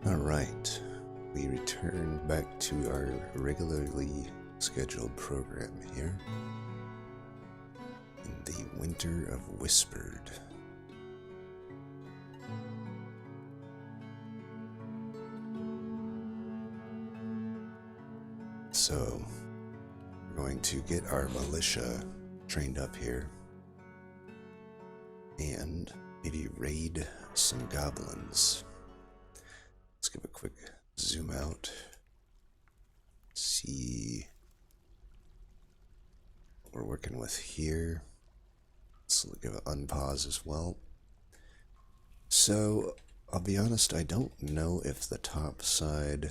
Alright, we return back to our regularly scheduled program here in the Winter of Whispered. So, we're going to get our militia trained up here and maybe raid some goblins. Let's give a quick zoom out. See what we're working with here. Let's give an unpause as well. So, I'll be honest, I don't know if the top side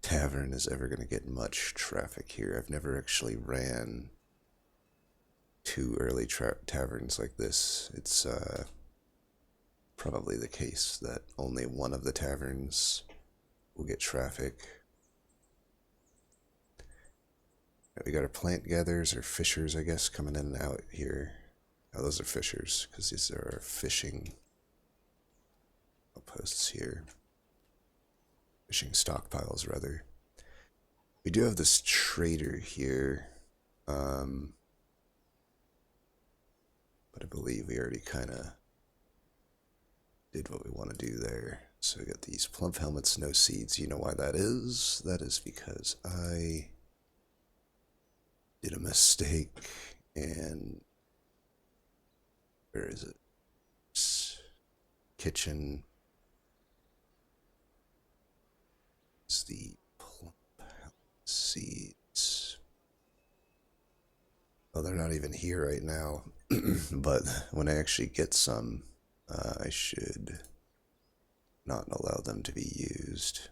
tavern is ever going to get much traffic here. I've never actually ran two early taverns like this. It's probably the case that only one of the taverns will get traffic. We got our plant gatherers, or fishers, I guess, coming in and out here. Oh, those are fishers, because these are our fishing outposts here. Fishing stockpiles, rather. We do have this trader here, but I believe we already kind of did what we want to do there. So we got these plump helmets, no seeds. You know why that is? That is because I did a mistake, and where is it? Kitchen. It's the plump seeds. Oh, they're not even here right now. But when I actually get some, I should not allow them to be used.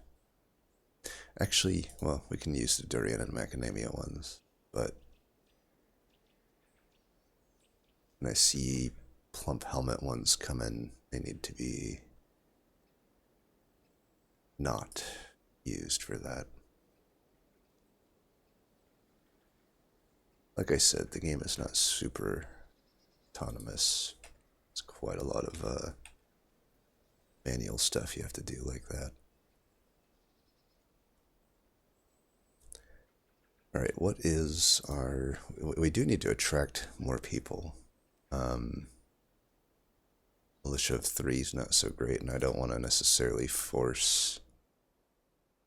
Actually, well, we can use the durian and macadamia ones, but when I see plump helmet ones come in, they need to be not used for that. Like I said, the game is not super autonomous. It's quite a lot of manual stuff you have to do like that. Alright, what is our... We do need to attract more people. Militia of 3 is not so great, and I don't want to necessarily force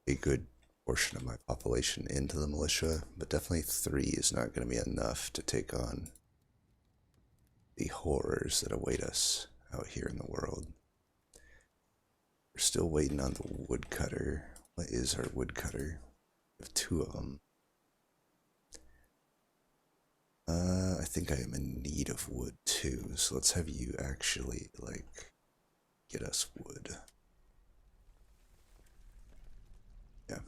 a good portion of my population into the militia, but definitely 3 is not going to be enough to take on the horrors that await us out here in the world. We're still waiting on the woodcutter. What is our woodcutter? We have 2 of them. I think I am in need of wood too, so let's have you actually, like, get us wood. Yeah,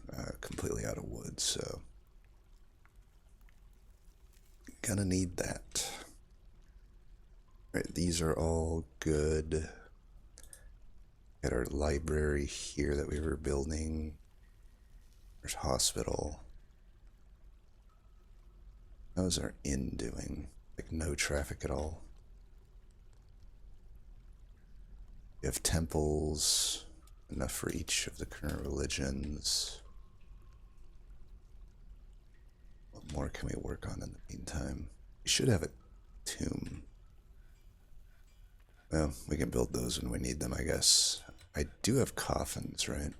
completely out of wood, so gonna need that. Right, these are all good. Got our library here that we were building. There's hospital. How's our inn doing? Like, no traffic at all. We have temples, enough for each of the current religions. What more can we work on in the meantime? We should have a tomb. Well, we can build those when we need them, I guess. I do have coffins, right?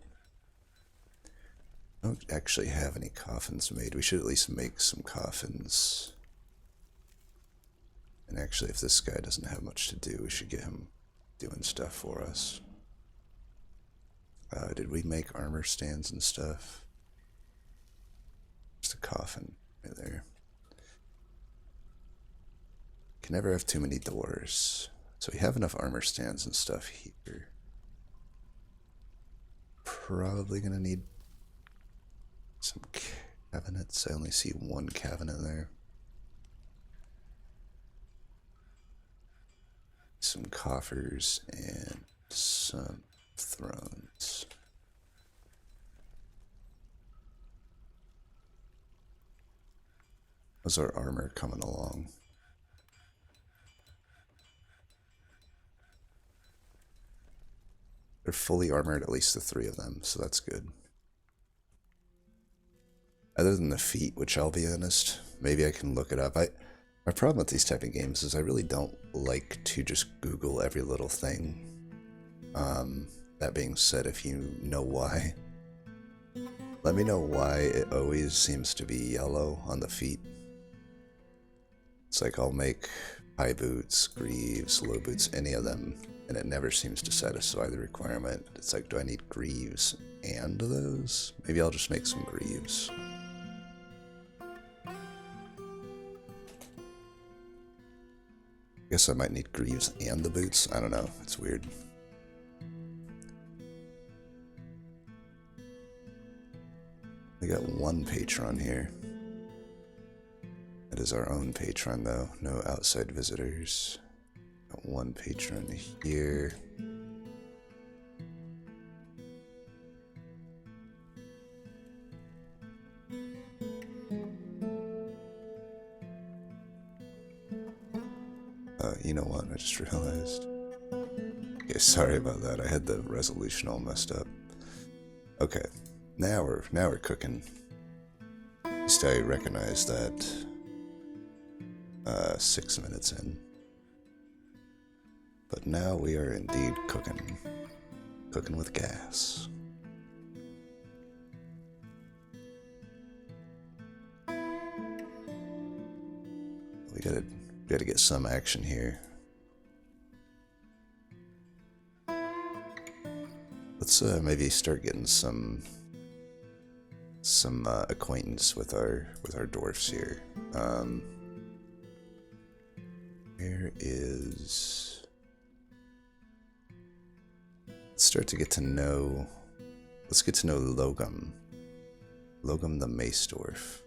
I don't actually have any coffins made. We should at least make some coffins. And actually, if this guy doesn't have much to do, we should get him doing stuff for us. Did we make armor stands and stuff? Just a coffin right there. Can never have too many doors. So we have enough armor stands and stuff here. Probably gonna need some cabinets. I only see one cabinet there. Some coffers and some thrones. How's our armor coming along? They're fully armored, at least the three of them, so that's good. Other than the feet, which I'll be honest, maybe I can look it up. My problem with these type of games is I really don't like to just Google every little thing. That being said, if you know why, let me know why it always seems to be yellow on the feet. It's like I'll make high boots, greaves, low boots, any of them, and it never seems to satisfy the requirement. It's like, do I need greaves and those? Maybe I'll just make some greaves. I guess I might need greaves and the boots. I don't know. It's weird. We got one patron here. It is our own patron, though. No outside visitors. Got one patron here. You know what? I just realized. Okay, sorry about that. I had the resolution all messed up. Okay, now we're cooking. At least I recognize that. 6 minutes in. But now we are indeed cooking. Cooking with gas. We gotta get some action here. Let's maybe start getting some acquaintance with our dwarfs here. Where is... Let's start to get to know... Let's get to know Logum. Logum the Mace Dwarf.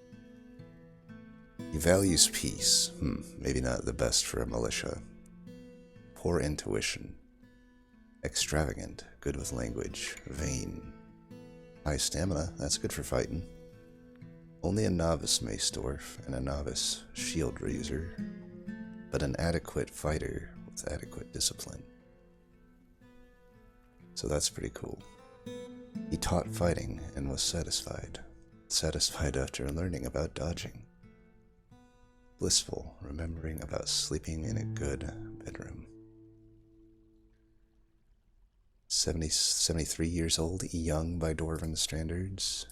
He values peace. Maybe not the best for a militia. Poor intuition. Extravagant. Good with language. Vain. High stamina. That's good for fighting. Only a novice Mace Dwarf and a novice shield raiser. But an adequate fighter with adequate discipline. So that's pretty cool. He taught fighting and was satisfied. Satisfied after learning about dodging. Blissful, remembering about sleeping in a good bedroom. 73 years old, young by Dwarven standards.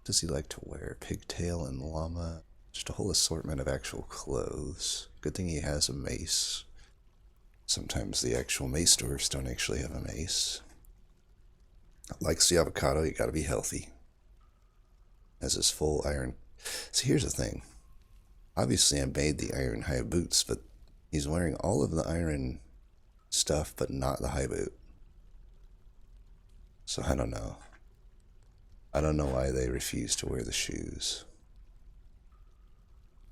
Does he like to wear? Pigtail and llama. Just a whole assortment of actual clothes. Good thing he has a mace. Sometimes the actual mace dwarfs don't actually have a mace. Likes the avocado, you gotta be healthy. Has his full iron. So here's the thing. Obviously I made the iron high boots, but he's wearing all of the iron stuff, but not the high boot. So I don't know. I don't know why they refuse to wear the shoes.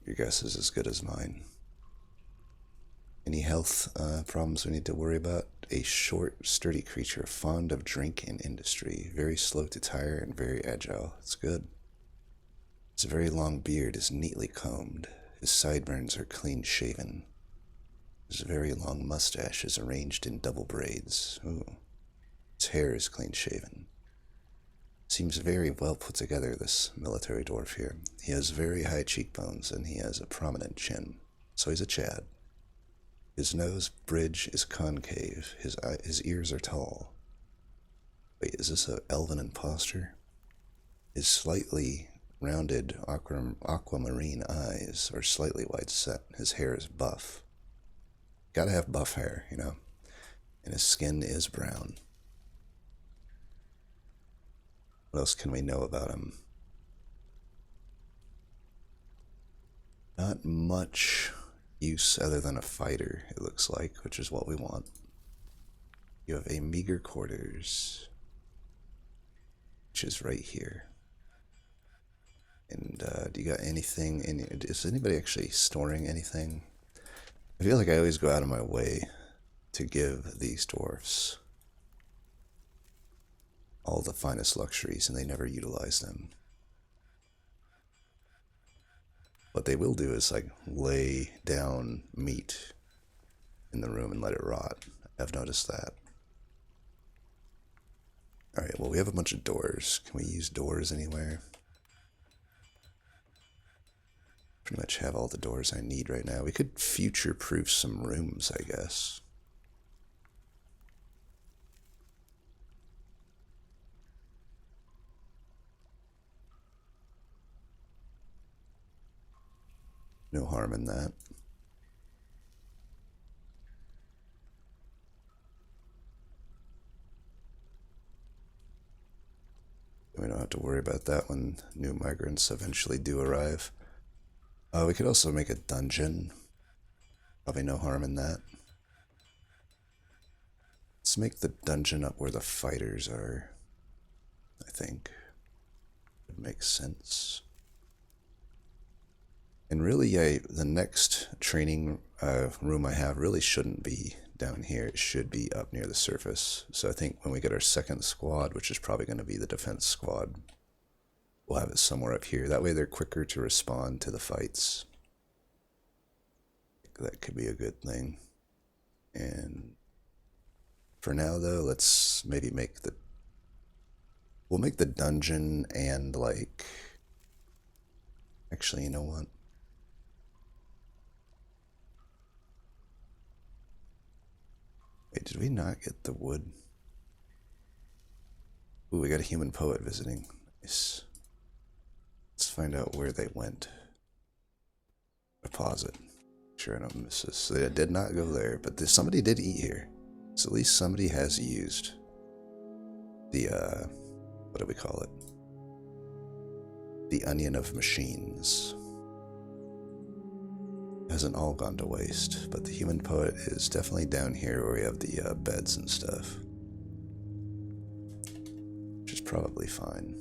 Your guess is as good as mine. Any health problems we need to worry about? A short, sturdy creature, fond of drink and industry, very slow to tire and very agile. It's good. His very long beard is neatly combed. His sideburns are clean shaven. His very long mustache is arranged in double braids. Ooh. His hair is clean shaven. Seems very well put together, this military dwarf here. He has very high cheekbones and he has a prominent chin. So he's a Chad. His nose bridge is concave. His ears are tall. Wait, is this an elven imposter? His slightly rounded aquamarine eyes are slightly wide set. His hair is buff. Gotta have buff hair, you know. And his skin is brown. What else can we know about him? Not much use other than a fighter, it looks like, which is what we want. You have a meager quarters, which is right here. And do you got anything is anybody actually storing anything? I feel like I always go out of my way to give these dwarfs all the finest luxuries and they never utilize them. What they will do is like lay down meat in the room and let it rot. I've noticed that. Alright, well, we have a bunch of doors. Can we use doors anywhere? Pretty much have all the doors I need right now. We could future-proof some rooms, I guess. No harm in that. We don't have to worry about that when new migrants eventually do arrive. We could also make a dungeon. Probably no harm in that. Let's make the dungeon up where the fighters are. I think it makes sense. And really, the next training room I have really shouldn't be down here. It should be up near the surface. So I think when we get our second squad, which is probably going to be the defense squad, we'll have it somewhere up here. That way they're quicker to respond to the fights. That could be a good thing. And for now, though, let's maybe make the... We'll make the dungeon and, like... Actually, you know what? Wait, did we not get the wood? Ooh, we got a human poet visiting. Nice. Let's find out where they went. Deposit. Sure, I don't miss this. So they did not go there, but somebody did eat here. So at least somebody has used the, what do we call it? The onion of machines. Hasn't all gone to waste, but the human poet is definitely down here where we have the beds and stuff. Which is probably fine.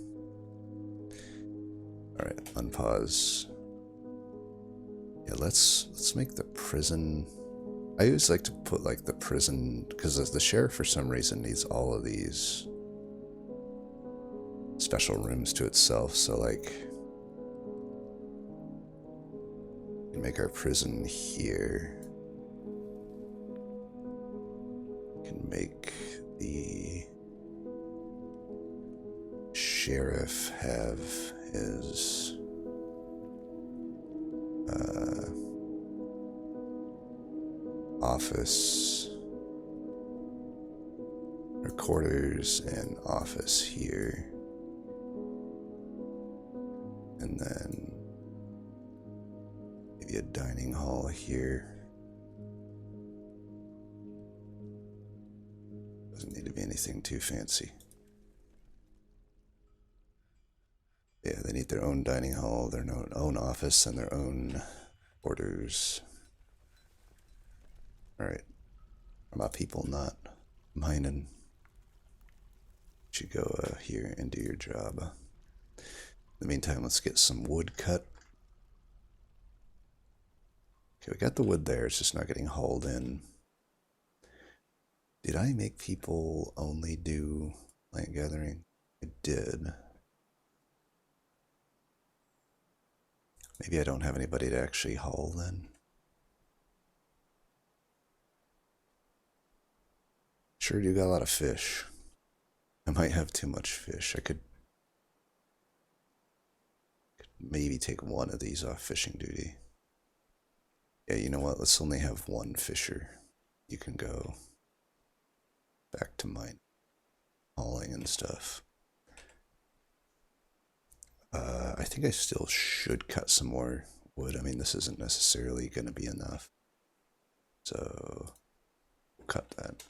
Alright, unpause. Yeah, let's make the prison... I always like to put like the prison, because the sheriff for some reason needs all of these special rooms to itself, so like... We can make our prison here. We can make the sheriff have his office or quarters and office here, and then maybe a dining hall here. Doesn't need to be anything too fancy. Yeah, they need their own dining hall, their own office, and their own quarters. Alright. My people not mining. You go here and do your job. In the meantime, let's get some wood cut. Okay, we got the wood there, it's just not getting hauled in. Did I make people only do plant gathering? I did. Maybe I don't have anybody to actually haul then. Sure do got a lot of fish. I might have too much fish. I could maybe take one of these off fishing duty. Yeah, you know what? Let's only have one fisher. You can go back to mine hauling and stuff. I think I still should cut some more wood. I mean, this isn't necessarily going to be enough. So, we'll cut that.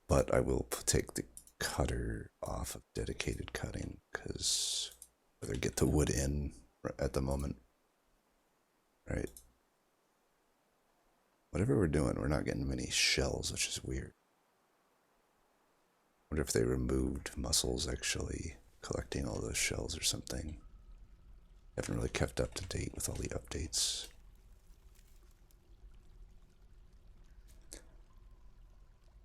But I will take the cutter off of dedicated cutting, because I'd rather get the wood in at the moment. Right. Whatever we're doing, we're not getting many shells, which is weird. Wonder if they removed mussels actually collecting all those shells or something. Haven't really kept up to date with all the updates.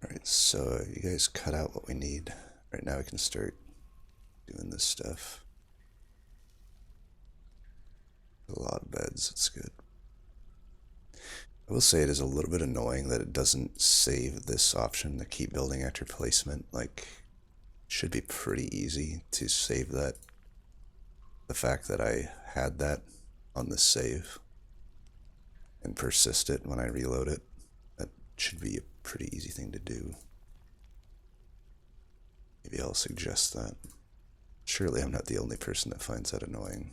Alright, so you guys cut out what we need. Right now we can start doing this stuff. A lot of beds, it's good. I will say it is a little bit annoying that it doesn't save this option, the keep building after placement. Like, it should be pretty easy to save that. The fact that I had that on the save and persist it when I reload it, that should be a pretty easy thing to do. Maybe I'll suggest that. Surely I'm not the only person that finds that annoying.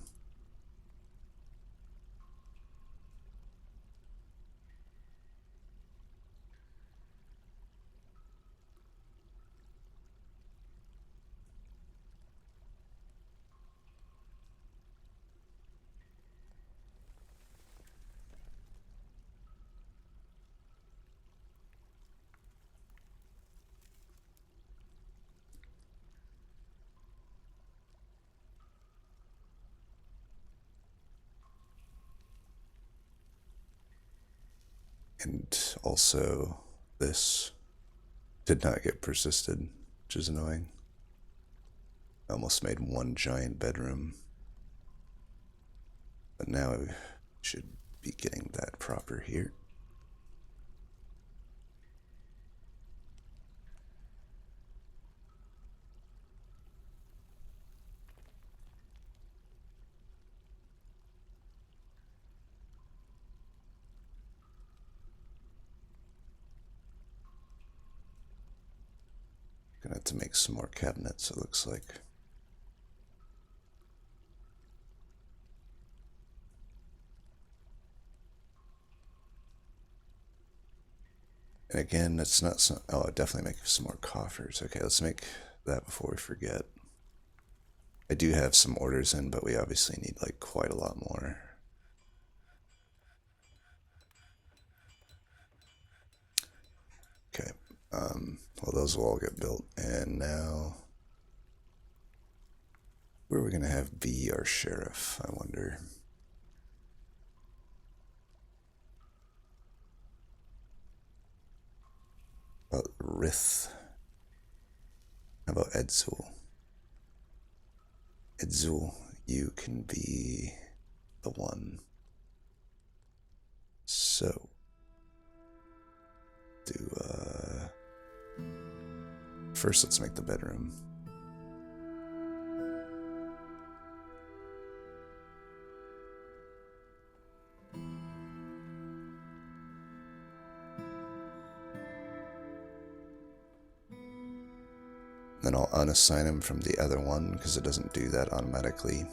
And also, this did not get persisted, which is annoying. I almost made one giant bedroom. But now I should be getting that proper here. Gonna have to make some more cabinets, it looks like. And again, it's not some. Oh, I'll definitely make some more coffers. Okay, let's make that before we forget. I do have some orders in, but we obviously need like quite a lot more. Okay, well, those will all get built. And now, where are we gonna have be our sheriff? I wonder. About Rith. How about Edzul? Edzul, you can be the one. So, first let's make the bedroom. Then I'll unassign him from the other one because it doesn't do that automatically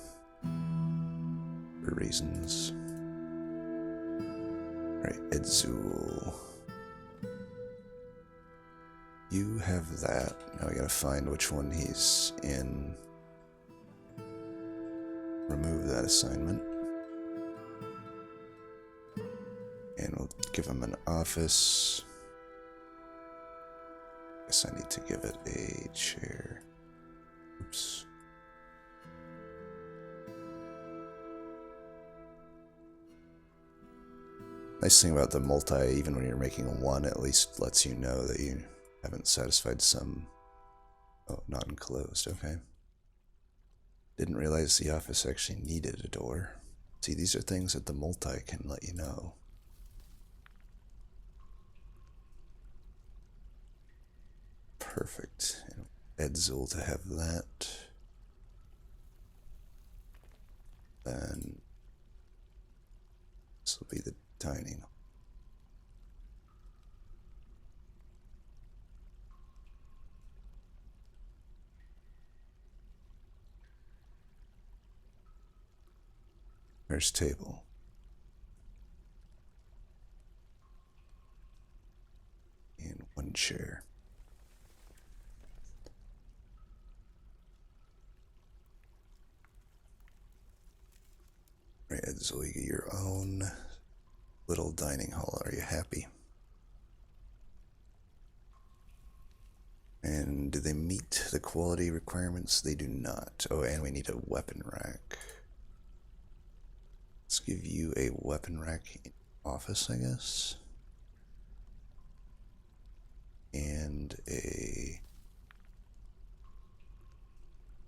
for reasons. Right, Edzul. You have that. Now we gotta find which one he's in. Remove that assignment. And we'll give him an office. Guess I need to give it a chair. Oops. Nice thing about the multi, even when you're making one, at least lets you know that you haven't satisfied some. Oh, not enclosed, okay. Didn't realize the office actually needed a door. See, these are things that the multi can let you know. Perfect. Edzul to have that. Then this will be the dining. There's table. And one chair. Right, Edzul, you get your own little dining hall. Are you happy? And do they meet the quality requirements? They do not. Oh, and we need a weapon rack. Let's give you a weapon rack in office, I guess. And a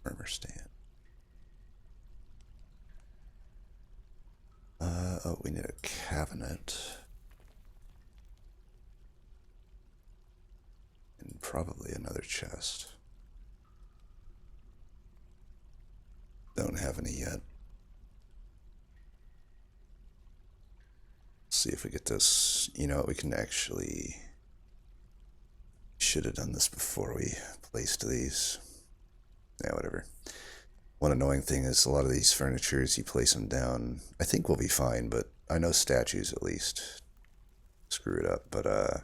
armor stand. Oh, we need a cabinet. probably another chest. Don't have any yet. See if we get this. You know what, we can actually... Should have done this before we placed these. Yeah, whatever. One annoying thing is a lot of these furnitures, you place them down. I think we'll be fine, but I know statues at least screw it up. But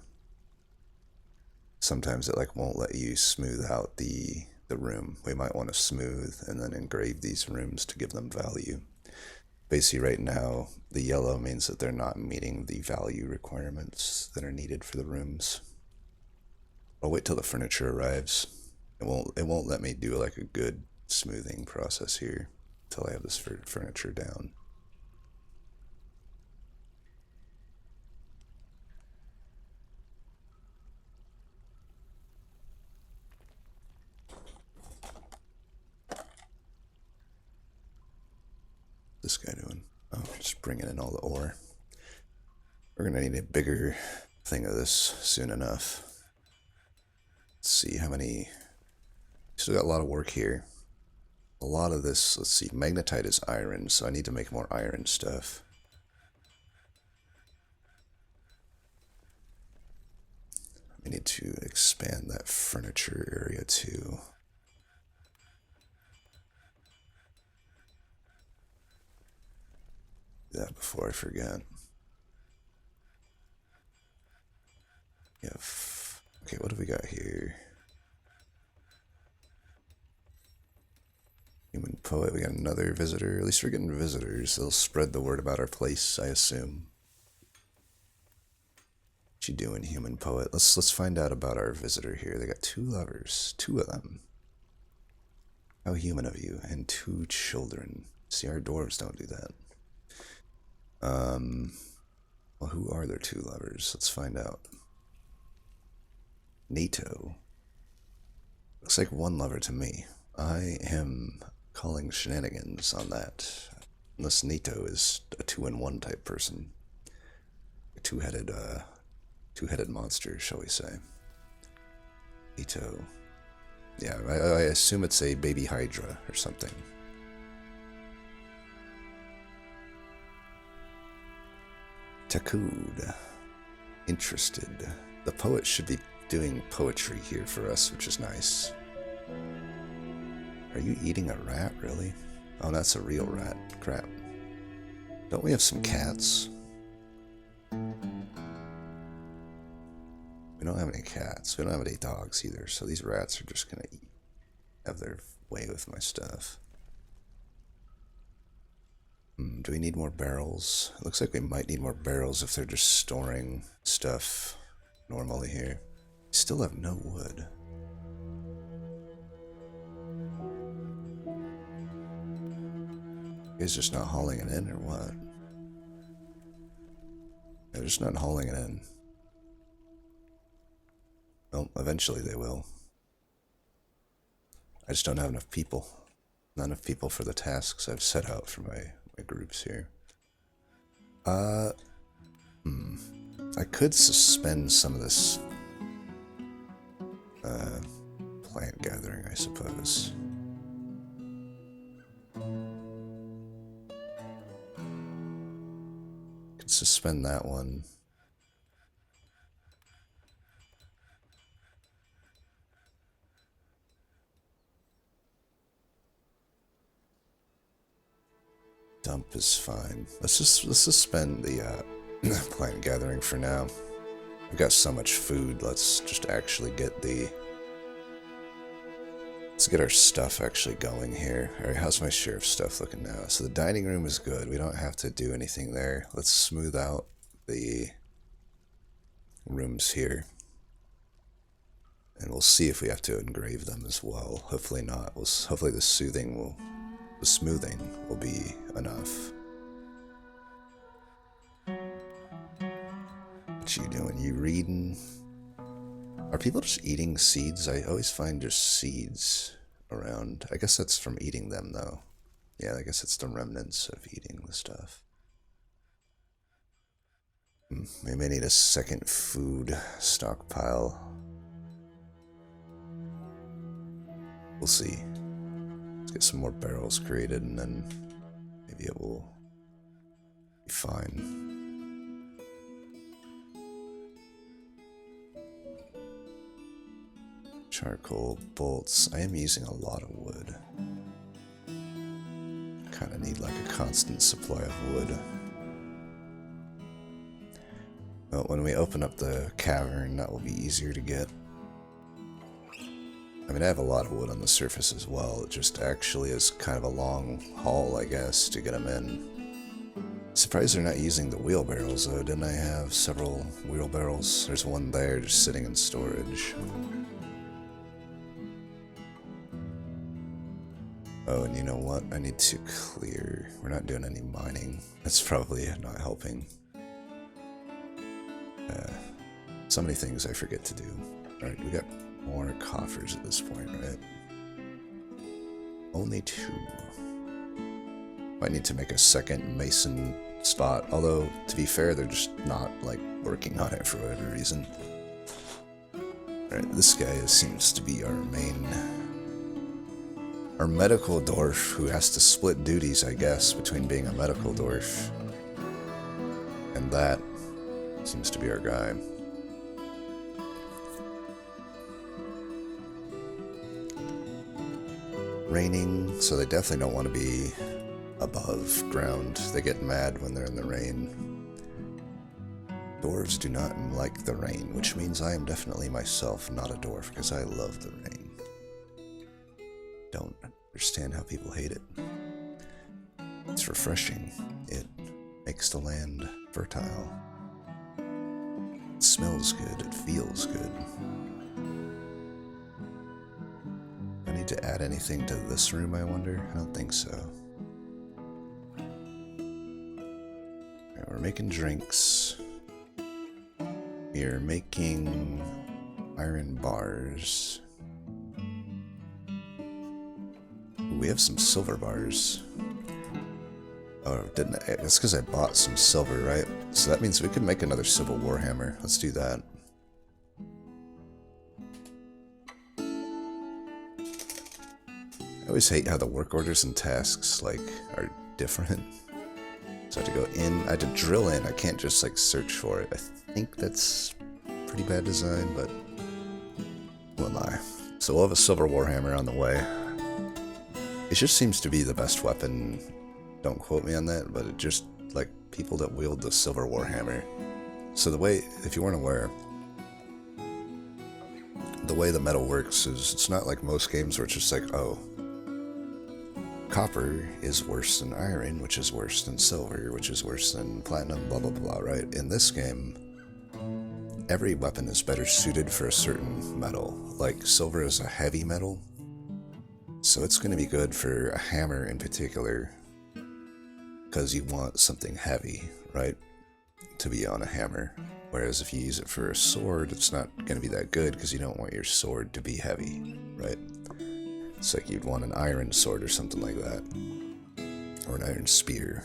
sometimes it like won't let you smooth out the room. We might want to smooth and then engrave these rooms to give them value. Basically right now, the yellow means that they're not meeting the value requirements that are needed for the rooms. I'll wait till the furniture arrives. It won't let me do like a good smoothing process here until I have this furniture down. What's this guy doing? Oh, just bringing in all the ore. We're gonna need a bigger thing of this soon enough. Let's see how many. Still got a lot of work here. A lot of this, let's see, magnetite is iron, so I need to make more iron stuff. I need to expand that furniture area too. Do that before I forget. Okay, what do we got here? Human poet, we got another visitor. At least we're getting visitors. They'll spread the word about our place, I assume. What you doing, human poet? Let's find out about our visitor here. They got 2 lovers, 2 of them. How human of you, and 2 children. See, our dwarves don't do that. Well, who are their 2 lovers? Let's find out. NATO. Looks like 1 lover to me. I am calling shenanigans on that. Unless Nito is a 2-in-1 type person. A two-headed monster, shall we say. Nito. Yeah, I assume it's a baby Hydra or something. Takud. Interested. The poet should be doing poetry here for us, which is nice. Are you eating a rat, really? Oh, that's a real rat. Crap. Don't we have some cats? We don't have any cats. We don't have any dogs either, so these rats are just gonna have their way with my stuff. Do we need more barrels? It looks like we might need more barrels if they're just storing stuff normally here. We still have no wood. You guys just not hauling it in or what? They're just not hauling it in. Well, eventually they will. I just don't have enough people. Not enough people for the tasks I've set out for my groups here. I could suspend some of this plant gathering, I suppose. Could suspend that one. Dump is fine. Let's suspend the plant gathering for now. We've got so much food. Let's just actually get let's get our stuff actually going here. All right, how's my sheriff stuff looking now? So the dining room is good. We don't have to do anything there. Let's smooth out the rooms here. And we'll see if we have to engrave them as well. Hopefully not. Hopefully the smoothing will be enough. What you doing? You reading? Are people just eating seeds? I always find just seeds around. I guess that's from eating them, though. Yeah, I guess it's the remnants of eating the stuff. We may need a second food stockpile. see. Let's get some more barrels created and then maybe it will be fine. Charcoal, bolts. I am using a lot of wood. Kind of need like a constant supply of wood. But when we open up the cavern, that will be easier to get. I mean, I have a lot of wood on the surface as well. It just actually is kind of a long haul, I guess, to get them in. Surprised they're not using the wheelbarrows, though. Didn't I have several wheelbarrows? There's one there just sitting in storage. Oh, and you know what? I need to clear. We're not doing any mining. That's probably not helping. So many things I forget to do. Alright, we got more coffers at this point, right? Only 2. Might need to make a second mason spot, although, to be fair, they're just not, like, working on it for whatever reason. Alright, this guy seems to be our medical dwarf, who has to split duties, I guess, between being a medical dwarf and that seems to be our guy. Raining, so they definitely don't want to be above ground. They get mad when they're in the rain. Dwarves do not like the rain, which means I am definitely myself not a dwarf, because I love the rain. Don't understand how people hate it. It's refreshing. It makes the land fertile. It smells good. It feels good. Do I need to add anything to this room, I wonder? I don't think so. Alright, we're making drinks. We are making iron bars. Ooh, we have some silver bars. Oh, didn't I? That's because I bought some silver, right? So that means we can make another silver warhammer. Let's do that. I always hate how the work orders and tasks, like, are different. So I have to go in, I have to drill in, I can't just, like, search for it. I think that's pretty bad design, but who am I? So we'll have a silver warhammer on the way. It just seems to be the best weapon. Don't quote me on that, but it just, like, people that wield the silver warhammer. So the way, if you weren't aware, the way the metal works is it's not like most games where it's just like, oh, copper is worse than iron, which is worse than silver, which is worse than platinum, blah, blah, blah, right? In this game, every weapon is better suited for a certain metal. Like, silver is a heavy metal, so it's going to be good for a hammer in particular, because you want something heavy, right, to be on a hammer. Whereas if you use it for a sword, it's not going to be that good, because you don't want your sword to be heavy, right? It's like you'd want an iron sword or something like that, or an iron spear.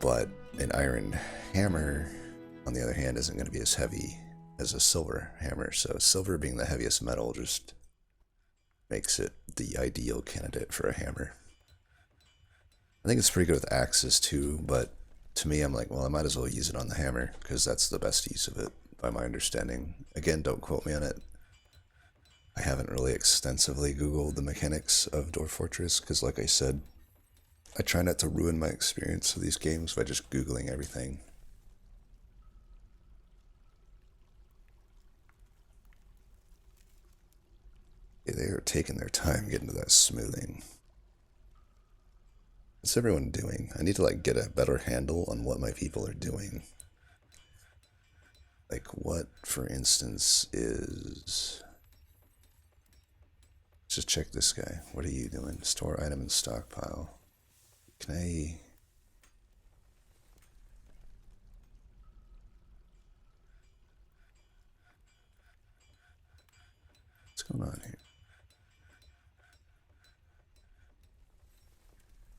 But an iron hammer, on the other hand, isn't going to be as heavy as a silver hammer. So silver being the heaviest metal just makes it the ideal candidate for a hammer. I think it's pretty good with axes too, but to me I'm like, well, I might as well use it on the hammer, because that's the best use of it, by my understanding. Again, don't quote me on it. I haven't really extensively Googled the mechanics of Dwarf Fortress, because like I said, I try not to ruin my experience with these games by just Googling everything. Yeah, they are taking their time getting to that smoothing. What's everyone doing? I need to, like, get a better handle on what my people are doing. Like, what, for instance, is... Let's just check this guy. What are you doing? Store item and stockpile. Can I... What's going on here?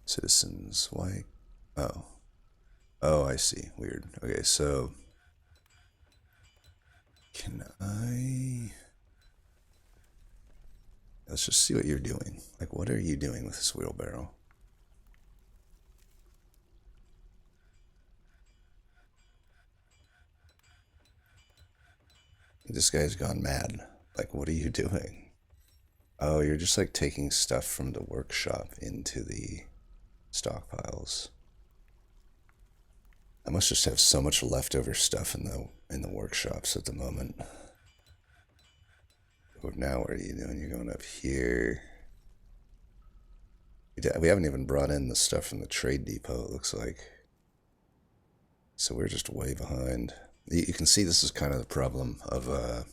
Citizens, why? Oh. Oh, I see. Weird. Okay, so... Can I... let's just see what you're doing. Like, what are you doing with this wheelbarrow? This guy's gone mad. Like, what are you doing? Oh, you're just like taking stuff from the workshop into the stockpiles. I must just have so much leftover stuff in the workshops at the moment. Oh, now what are you doing? You're going up here. We haven't even brought in the stuff from the trade depot, it looks like. So we're just way behind. You can see this is kind of the problem of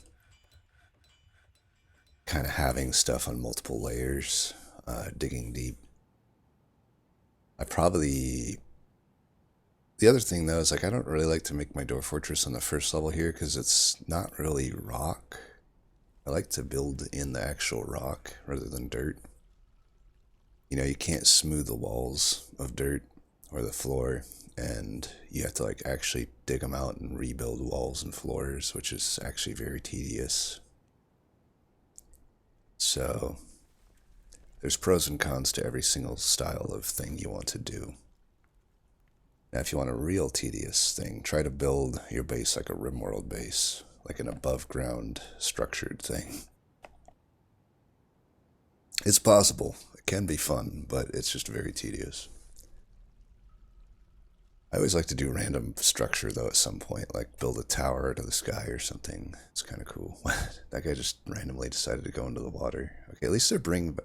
kind of having stuff on multiple layers, digging deep. I probably... The other thing though is like I don't really like to make my door fortress on the first level here because it's not really rock. I like to build in the actual rock rather than dirt. You know, you can't smooth the walls of dirt or the floor, and you have to like actually dig them out and rebuild walls and floors, which is actually very tedious. So there's pros and cons to every single style of thing you want to do. Now, if you want a real tedious thing, try to build your base like a RimWorld base, like an above-ground structured thing. It's possible. It can be fun, but it's just very tedious. I always like to do random structure, though, at some point, like build a tower to the sky or something. It's kind of cool. That guy just randomly decided to go into the water. Okay, at least they're bringing...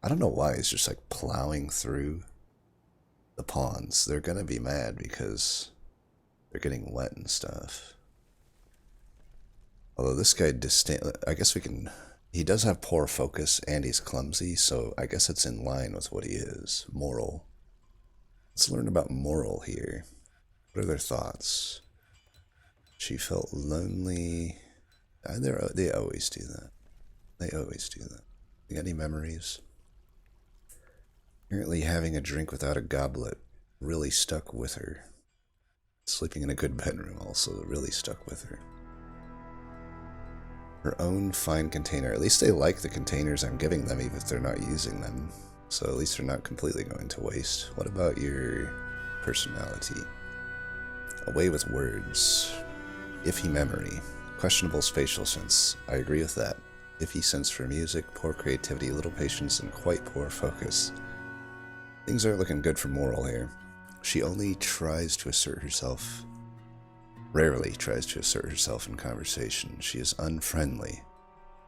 I don't know why, it's just like plowing through the ponds. They're gonna be mad because they're getting wet and stuff. Although this guy I guess we can... He does have poor focus and he's clumsy, so I guess it's in line with what he is. Moral. Let's learn about moral here. What are their thoughts? She felt lonely. They always do that. They always do that. You got any memories? Apparently having a drink without a goblet really stuck with her. Sleeping in a good bedroom also really stuck with her. Her own fine container. At least they like the containers I'm giving them even if they're not using them. So at least they're not completely going to waste. What about your personality? Away with words. Iffy memory. Questionable spatial sense. I agree with that. Iffy sense for music, poor creativity, little patience, and quite poor focus. Things aren't looking good for moral here. She only tries to assert herself. Rarely tries to assert herself in conversation. She is unfriendly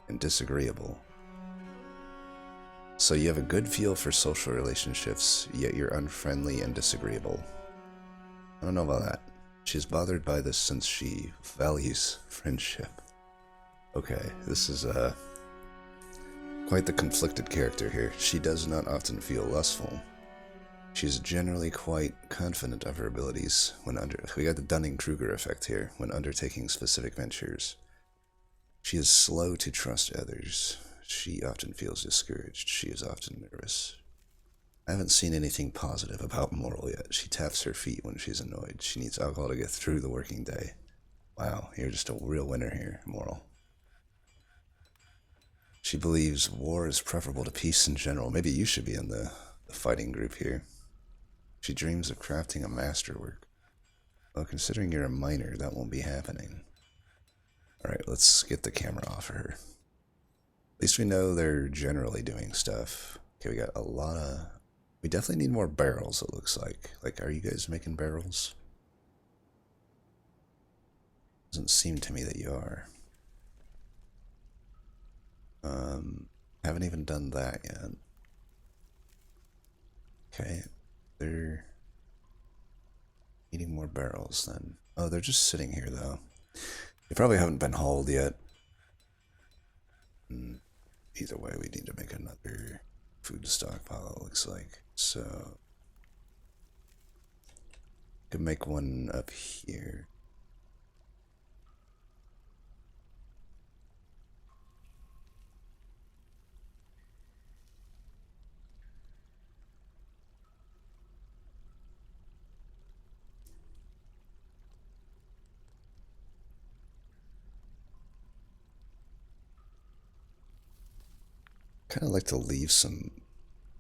and disagreeable. So you have a good feel for social relationships, yet you're unfriendly and disagreeable. I don't know about that. She's bothered by this since she values friendship. Okay, this is quite the conflicted character here. She does not often feel lustful. She is generally quite confident of her abilities when we got the Dunning-Kruger effect here, when undertaking specific ventures. She is slow to trust others. She often feels discouraged. She is often nervous. I haven't seen anything positive about Moral yet. She taps her feet when she's annoyed. She needs alcohol to get through the working day. Wow, you're just a real winner here, Moral. She believes war is preferable to peace in general. Maybe you should be in the fighting group here. She dreams of crafting a masterwork. Well, considering you're a minor, that won't be happening. Alright, let's get the camera off of her. At least we know they're generally doing stuff. Okay, we got a lot of... We definitely need more barrels, it looks like. Like, are you guys making barrels? Doesn't seem to me that you are. Haven't even done that yet. Okay, they're needing more barrels then. Oh, they're just sitting here though. They probably haven't been hauled yet. Either way, we need to make another food stockpile, it looks like. So, could make one up here. kind of like to leave some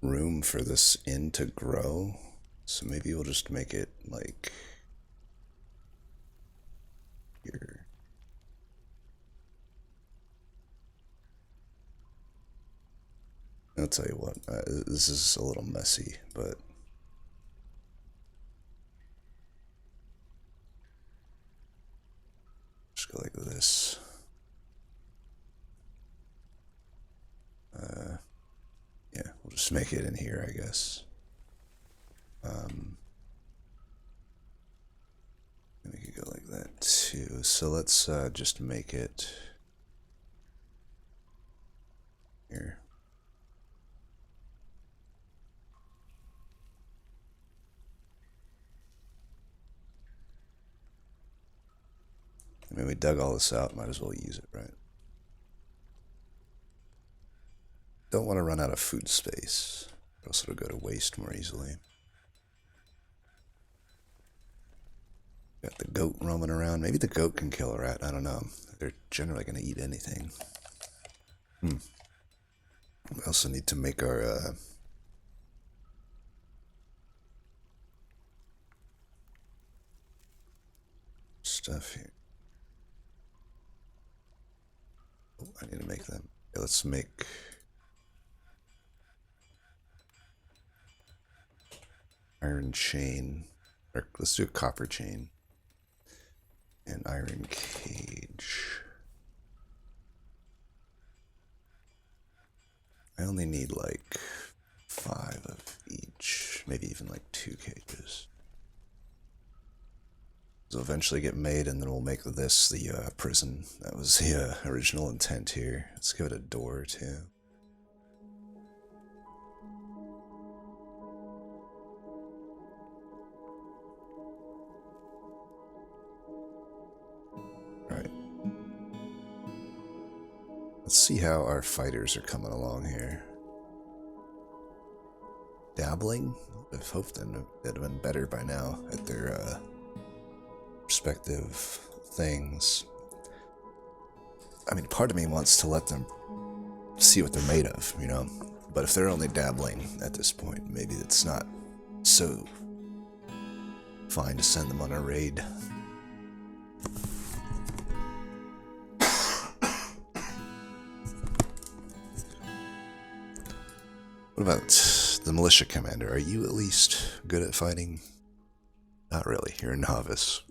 room for this inn to grow. So maybe we'll just make it like here. I'll tell you what, this is a little messy, but just go like this. Yeah, we'll just make it in here, I guess. We could go like that too. So let's just make it here. I mean, we dug all this out, might as well use it, right? Don't want to run out of food space, or else it'll go to waste more easily. Got the goat roaming around. Maybe the goat can kill a rat. I don't know. They're generally going to eat anything. We also need to make our stuff here. Oh, I need to make them. Okay, let's make iron chain. Or let's do a copper chain. And iron cage. I only need like 5 of each, maybe even like 2 cages. They'll eventually get made, and then we'll make this the prison. That was the original intent here. Let's give it a door too. Alright. Let's see how our fighters are coming along here. Dabbling? I've hoped they'd have been better by now at their respective things. I mean, part of me wants to let them see what they're made of, you know? But if they're only dabbling at this point, maybe it's not so fine to send them on a raid. What about the militia commander? Are you at least good at fighting? Not really. You're a novice.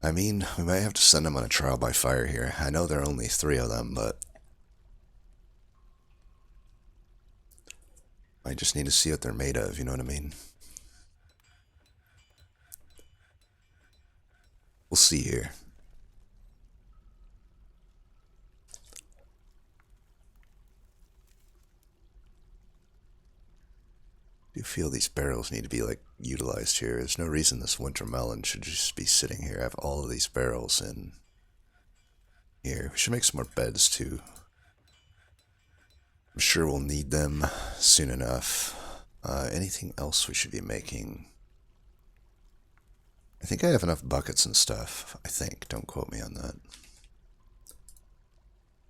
I mean, we might have to send them on a trial by fire here. I know there are only 3 of them, but I just need to see what they're made of, you know what I mean? We'll see here. I do feel these barrels need to be like utilized here. There's no reason this winter melon should just be sitting here. I have all of these barrels in here. We should make some more beds too. I'm sure we'll need them soon enough. Anything else we should be making? I think I have enough buckets and stuff. I think. Don't quote me on that.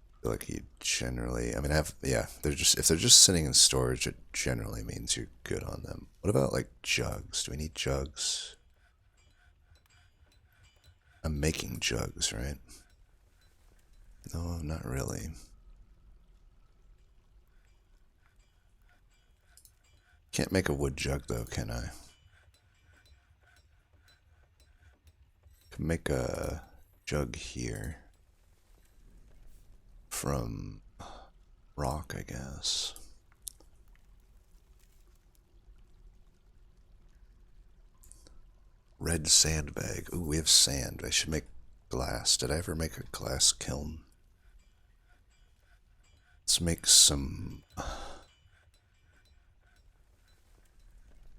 I feel like you generally, I mean, they're just, if they're just sitting in storage, it generally means you're good on them. What about like jugs? Do we need jugs? I'm making jugs, right? No, not really. Can't make a wood jug though, can I? Can make a jug here from rock, I guess. Red sandbag. Ooh, we have sand. I should make glass. Did I ever make a glass kiln? Let's make some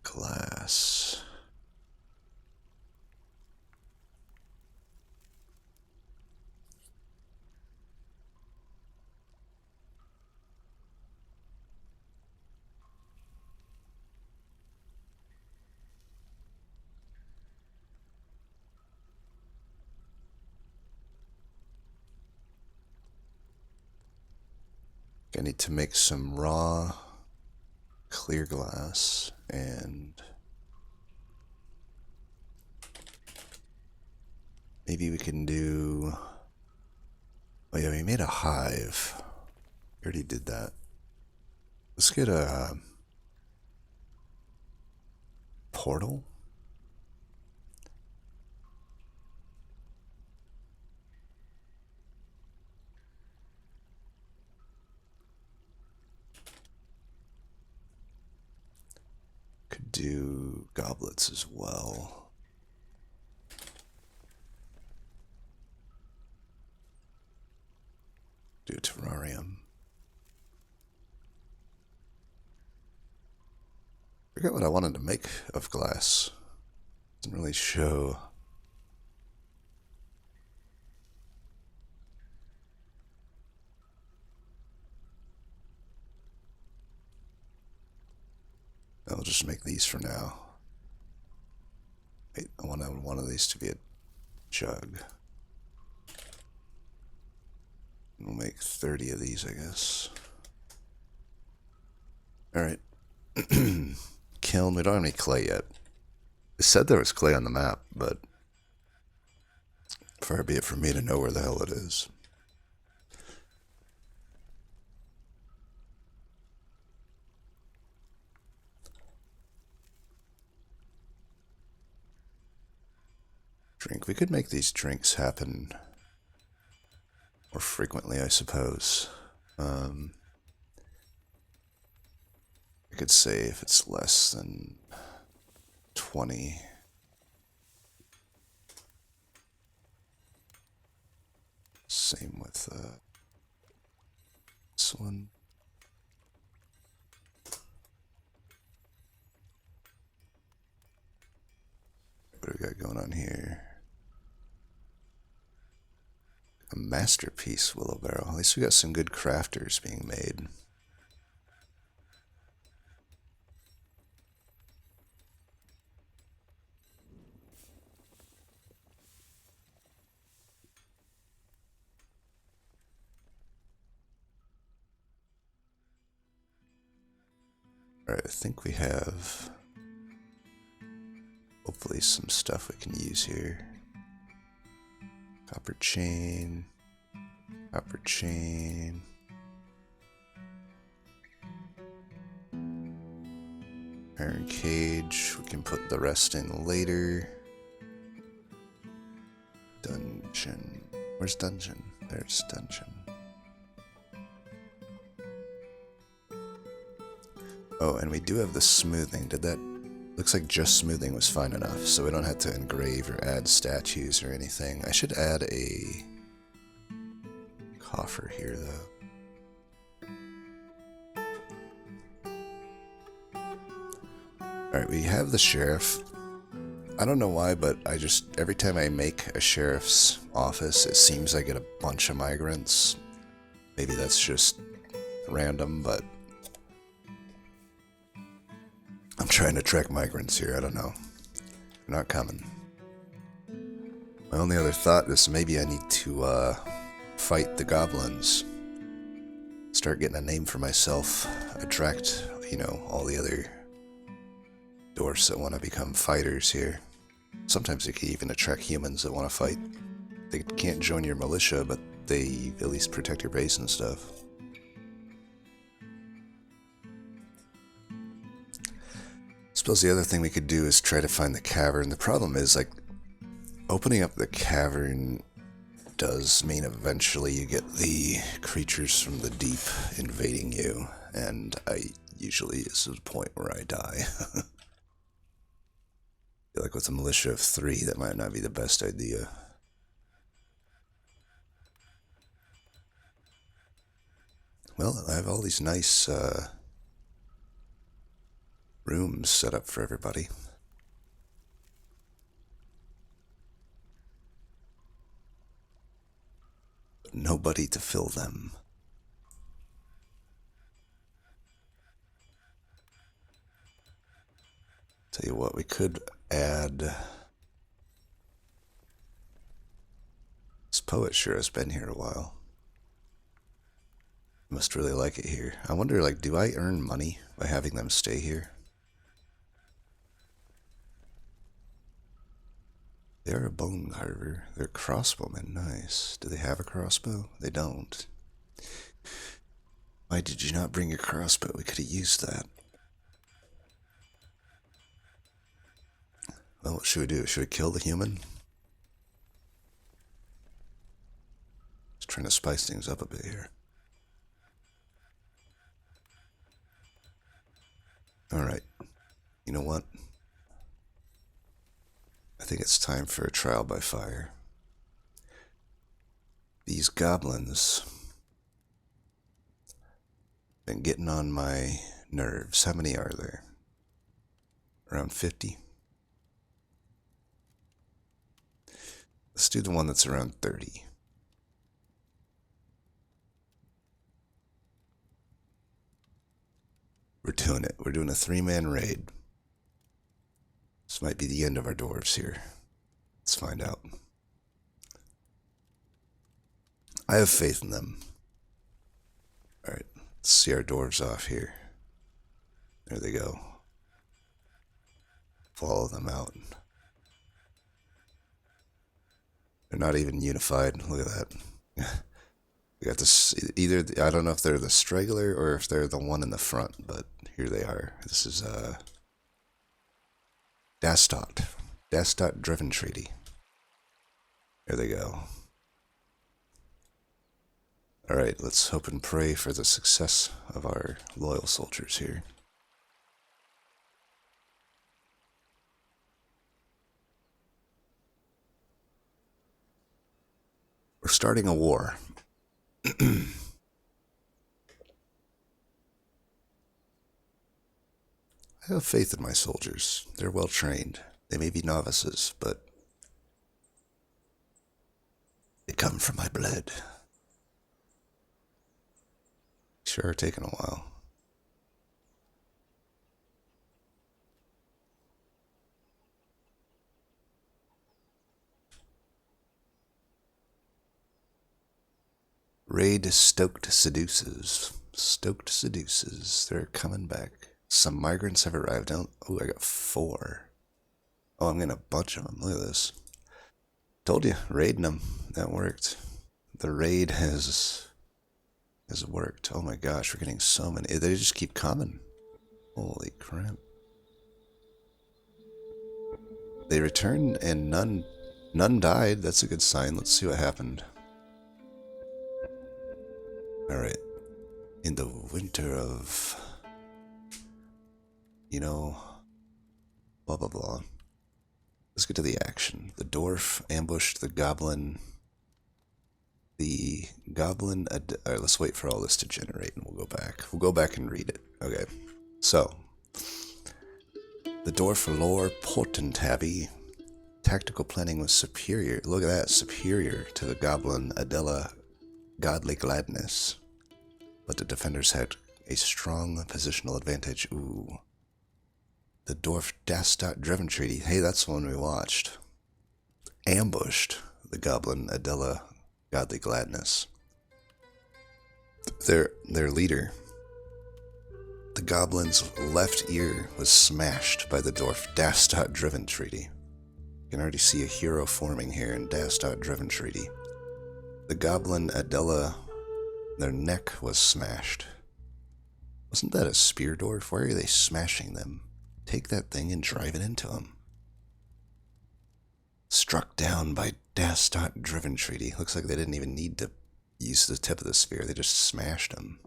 glass. I need to make some raw clear glass, and maybe we can do... Oh yeah, we made a hive. We already did that. Let's get a portal. Could do goblets as well. Do a terrarium. I forget what I wanted to make of glass. Doesn't really show. I'll just make these for now. Wait, I want one of these to be a jug. We'll make 30 of these, I guess. Alright. Kiln, we don't have any clay yet. It said there was clay on the map, but far be it from me to know where the hell it is. Drink. We could make these drinks happen more frequently, I suppose. I could say if it's less than 20. Same with this one. What do we got going on here? A masterpiece willow barrel. At least we got some good crafters being made. Alright, I think we have hopefully some stuff we can use here. Copper chain. Copper chain. Iron cage. We can put the rest in later. Dungeon. Where's dungeon? There's dungeon. Oh, and we do have the smoothing. Did that... Looks like just smoothing was fine enough, so we don't have to engrave or add statues or anything. I should add a coffer here, though. Alright, we have the sheriff. I don't know why, but I just... Every time I make a sheriff's office, it seems I get a bunch of migrants. Maybe that's just random, but... I'm trying to track migrants here, I don't know. They're not coming. My only other thought is maybe I need to fight the goblins. Start getting a name for myself. Attract, you know, all the other dwarfs that want to become fighters here. Sometimes it can even attract humans that want to fight. They can't join your militia, but they at least protect your base and stuff. Suppose the other thing we could do is try to find the cavern. The problem is, like, opening up the cavern does mean eventually you get the creatures from the deep invading you, and usually this is the point where I die. I feel like with a militia of 3, that might not be the best idea. Well, I have all these nice, rooms set up for everybody. But nobody to fill them. Tell you what, we could add... This poet sure has been here a while. Must really like it here. I wonder, like, do I earn money by having them stay here? They're a bone carver. They're crossbowmen. Nice. Do they have a crossbow? They don't. Why did you not bring your crossbow? We could have used that. Well, what should we do? Should we kill the human? Just trying to spice things up a bit here. Alright. You know what? I think it's time for a trial by fire. These goblins been getting on my nerves. How many are there? Around 50? Let's do the one that's around 30. We're doing it. We're doing a 3-man raid. This might be the end of our dwarves here. Let's find out. I have faith in them. Alright, let's see our dwarves off here. There they go. Follow them out. They're not even unified. Look at that. We got this, either, I don't know if they're the straggler or if they're the one in the front, but here they are. This is, Dastot Driven Treaty. There they go. Alright, let's hope and pray for the success of our loyal soldiers here. We're starting a war. I have faith in my soldiers. They're well trained. They may be novices, but they come from my blood. Sure, taking a while. Raid Stoked Seduces. Stoked Seduces. They're coming back. Some migrants have arrived. Oh, I got 4. Oh, I'm getting a bunch of them. Look at this. Told you, raiding them. That worked. The raid has worked. Oh my gosh, we're getting so many. They just keep coming. Holy crap. They returned and none died. That's a good sign. Let's see what happened. Alright. In the winter of, you know, blah blah blah. Let's get to the action. The dwarf ambushed the goblin. Alright, let's wait for all this to generate and we'll go back. We'll go back and read it. Okay. So, the dwarf lore Portentabby. Tactical planning was superior. Look at that. Superior to the goblin Adela Godly Gladness. But the defenders had a strong positional advantage. Ooh. The dwarf Dastot Driven Treaty. Hey, that's the one we watched. Ambushed the goblin Adela Godly Gladness. Their leader, the goblin's left ear, was smashed by the dwarf Dastot Driven Treaty. You can already see a hero forming here in Dastot Driven Treaty. The goblin Adela, their neck was smashed. Wasn't that a spear dwarf? Why are they smashing them? Take that thing and drive it into them. Struck down by Dastot Driven Treaty. Looks like they didn't even need to use the tip of the spear. They just smashed him.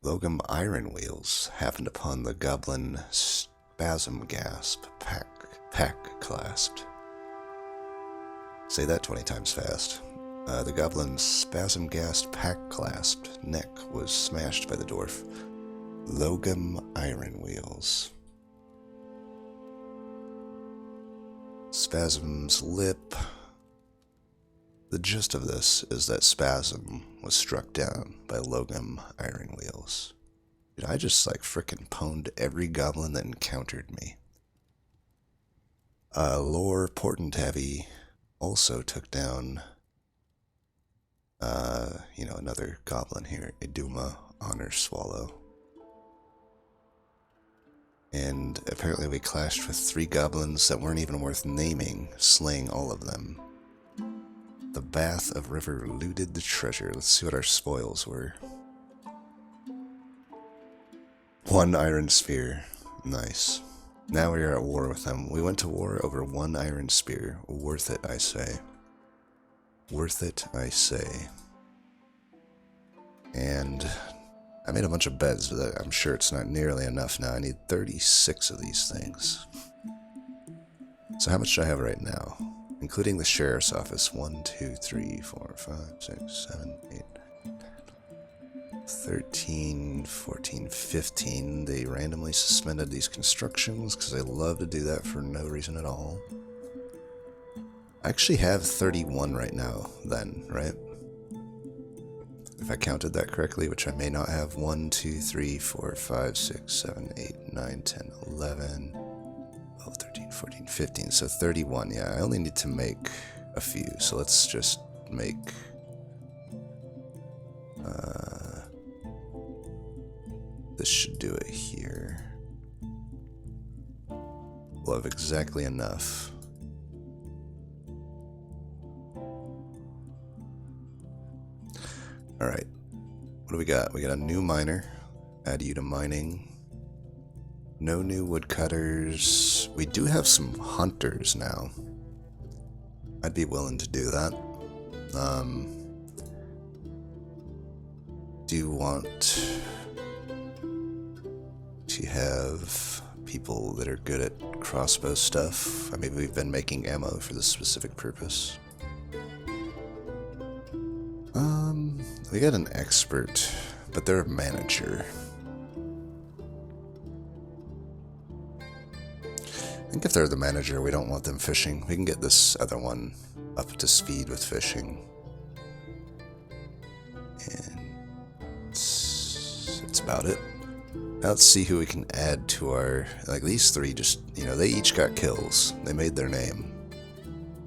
Logum Iron Wheels happened upon the goblin Spasm Gasp Pack Clasped. Say that 20 times fast. The goblin's Spasm Gasp Pack Clasped neck was smashed by the dwarf Logum Iron Wheels. Spasm's lip. The gist of this is that Spasm was struck down by Logum Iron Wheels. Dude, I just like frickin' pwned every goblin that encountered me. Lore Portentabby also took down You know, another goblin here, a Duma Honor Swallow. And apparently we clashed with 3 goblins that weren't even worth naming, slaying all of them. The Bath of River looted the treasure. Let's see what our spoils were. 1 iron spear. Nice. Now we are at war with them. We went to war over 1 iron spear. Worth it, I say. Worth it, I say. And I made a bunch of beds, but I'm sure it's not nearly enough now. I need 36 of these things. So how much do I have right now? Including the sheriff's office. 1, 2, 3, 4, 5, 6, 7, 8, 13, 14, 15. They randomly suspended these constructions because they love to do that for no reason at all. I actually have 31 right now, then, right? If I counted that correctly, which I may not have. 1, 2, 3, 4, 5, 6, 7, 8, 9, 10, 11, 12, 13, 14, 15. So 31, yeah. I only need to make a few. So let's just make... this should do it here. We'll have exactly enough. Alright. What do we got? We got a new miner. Add you to mining. No new woodcutters. We do have some hunters now. I'd be willing to do that. Do you want to have people that are good at crossbow stuff? I mean, we've been making ammo for this specific purpose. We got an expert, but they're a manager. I think if they're the manager, we don't want them fishing. We can get this other one up to speed with fishing. And that's about it. Now let's see who we can add to our... Like, these 3 just, you know, they each got kills. They made their name.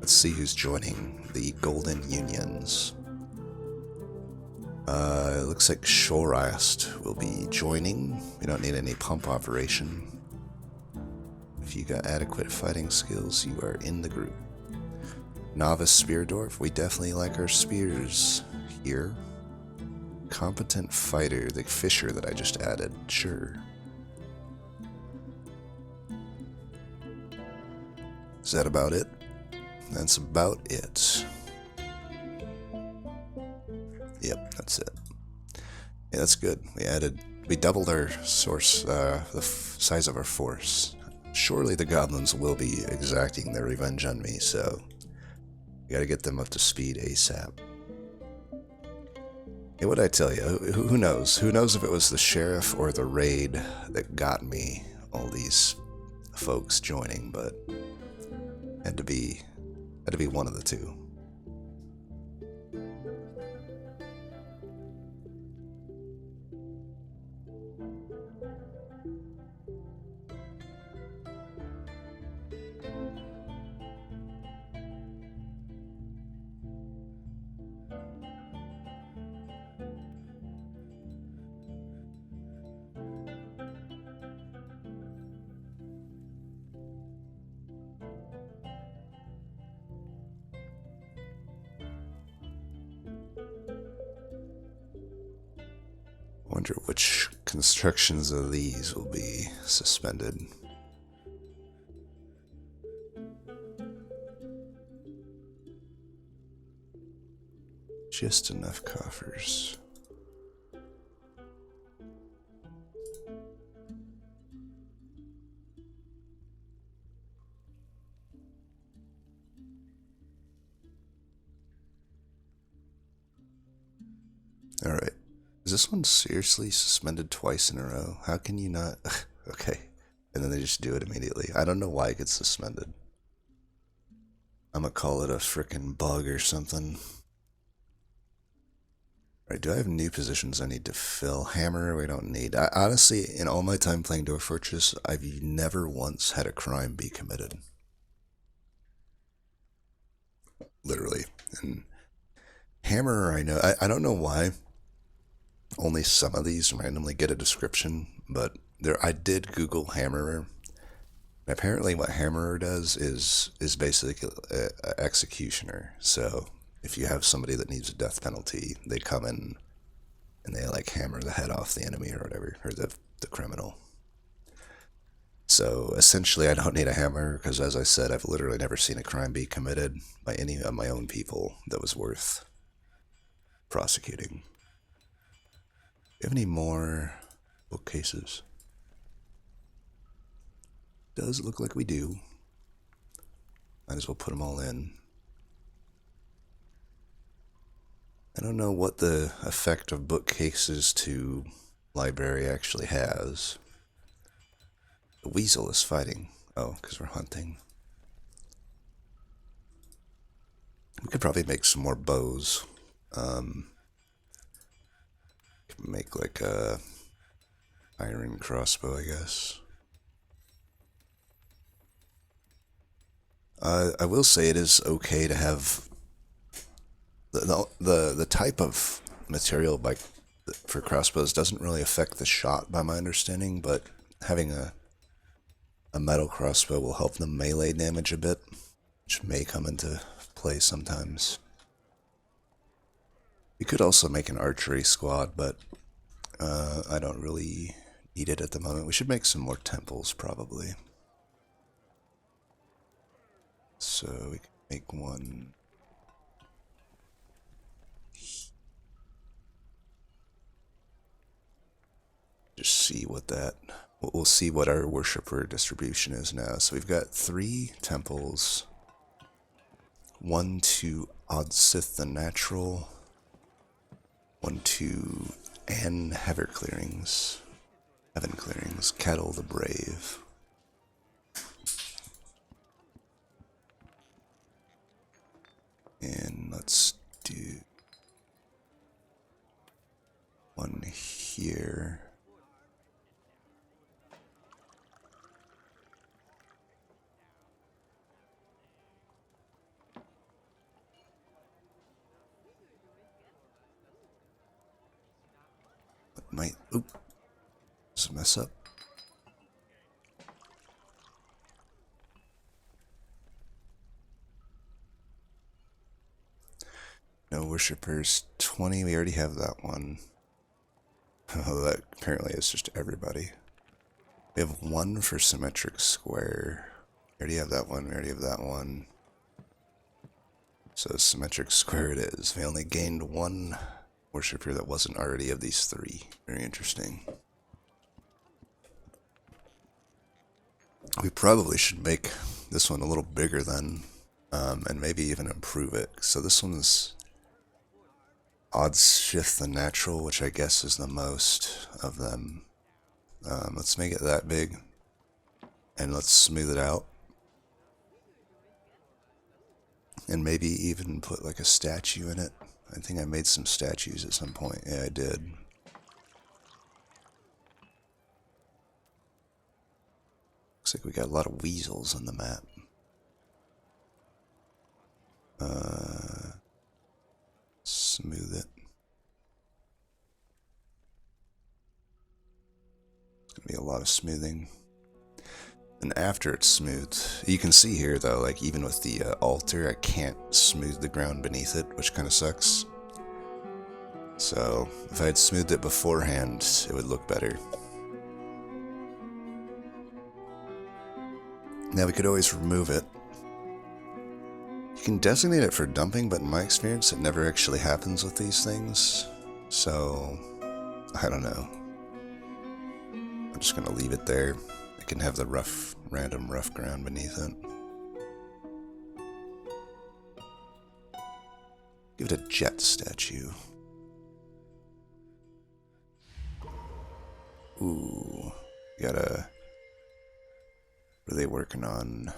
Let's see who's joining the Golden Unions. It looks like Shorast will be joining. We don't need any pump operation. If you got adequate fighting skills, you are in the group. Novice Spear Dwarf, we definitely like our spears here. Competent fighter, the fisher that I just added, sure. Is that about it? That's about it. Yep, that's it. Yeah, that's good. We doubled our source, the size of our force. Surely the goblins will be exacting their revenge on me, so we gotta get them up to speed ASAP. Hey, what'd I tell you? Who knows? Who knows if it was the sheriff or the raid that got me all these folks joining, but had to be one of the two. Wonder which constructions of these will be suspended. Just enough coffers. Alright. Is this one seriously suspended twice in a row? How can you not... Okay. And then they just do it immediately. I don't know why it gets suspended. I'm gonna call it a frickin' bug or something. Alright, do I have new positions I need to fill? Hammer, we don't need. Honestly, in all my time playing Dwarf Fortress, I've never once had a crime be committed. Literally. And Hammerer, I know. I don't know why only some of these randomly get a description, but I did Google Hammerer. Apparently, what Hammerer does is basically a executioner. So if you have somebody that needs a death penalty, they come in and they like hammer the head off the enemy or whatever, or the criminal. So essentially, I don't need a hammer because, as I said, I've literally never seen a crime be committed by any of my own people that was worth prosecuting. Do you have any more bookcases? Does look like we do. Might as well put them all in. I don't know what the effect of bookcases to library actually has. The weasel is fighting. Oh, because we're hunting. We could probably make some more bows. Make like a iron crossbow, I guess. I will say it is okay to have the type of material for crossbows doesn't really affect the shot, by my understanding, but having a metal crossbow will help the melee damage a bit, which may come into play sometimes. We could also make an archery squad, but I don't really need it at the moment. We should make some more temples, probably. So we can make one. Just see what that. We'll see what our worshiper distribution is now. So we've got 3 temples. 1 to Odsith the Natural. 1 to Heaven Clearings. Kettle the Brave. And let's do 1 here. Oop. This is a mess up. No worshippers 20. We already have that one. Oh, that apparently is just everybody. We have 1 for symmetric square. We already have that one. We already have that one. So symmetric square it is. We only gained 1 worshipper that wasn't already of these 3. Very interesting. We probably should make this one a little bigger then, and maybe even improve it. So this one's Odsith the Natural, which I guess is the most of them. Let's make it that big, and let's smooth it out. And maybe even put like a statue in it. I think I made some statues at some point. Yeah, I did. Looks like we got a lot of weasels on the map. Smooth it. It's gonna be a lot of smoothing. And after it's smooth, you can see here though, like even with the altar, I can't smooth the ground beneath it, which kind of sucks. So if I had smoothed it beforehand, it would look better. Now we could always remove it. You can designate it for dumping, but in my experience, it never actually happens with these things. So, I don't know. I'm just gonna leave it there. I can have the random rough ground beneath it. Give it a jet statue. Ooh, what are they working on?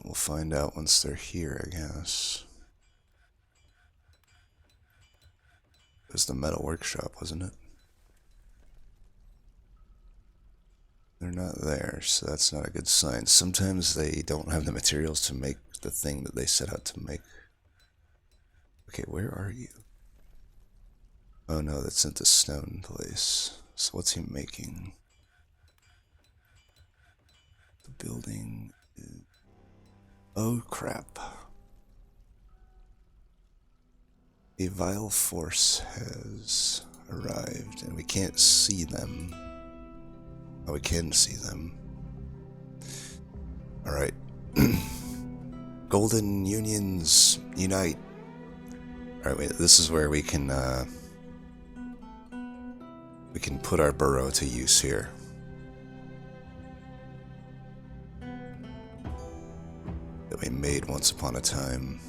We'll find out once they're here, I guess. It was the metal workshop, wasn't it? They're not there, so that's not a good sign. Sometimes they don't have the materials to make the thing that they set out to make. Okay, where are you? Oh no, that's at the stone place. So what's he making? The building is... Oh crap. A vile force has arrived, and we can't see them. Oh, we can see them. Alright. Golden Unions, unite. Alright, wait, this is where we can put our burrow to use here. That we made once upon a time.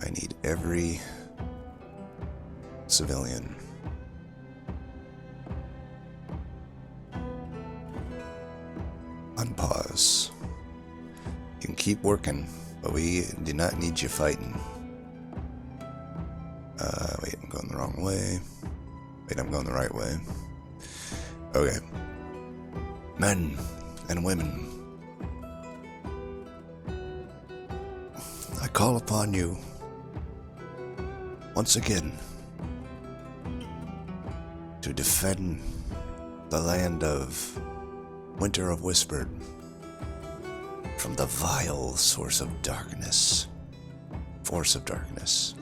I need every civilian. Unpause. You can keep working, but we do not need you fighting. Wait, I'm going the wrong way. Wait, I'm going the right way. Okay. Men and women, I call upon you once again to defend the land of Winter of Whispered from the vile source of darkness, force of darkness,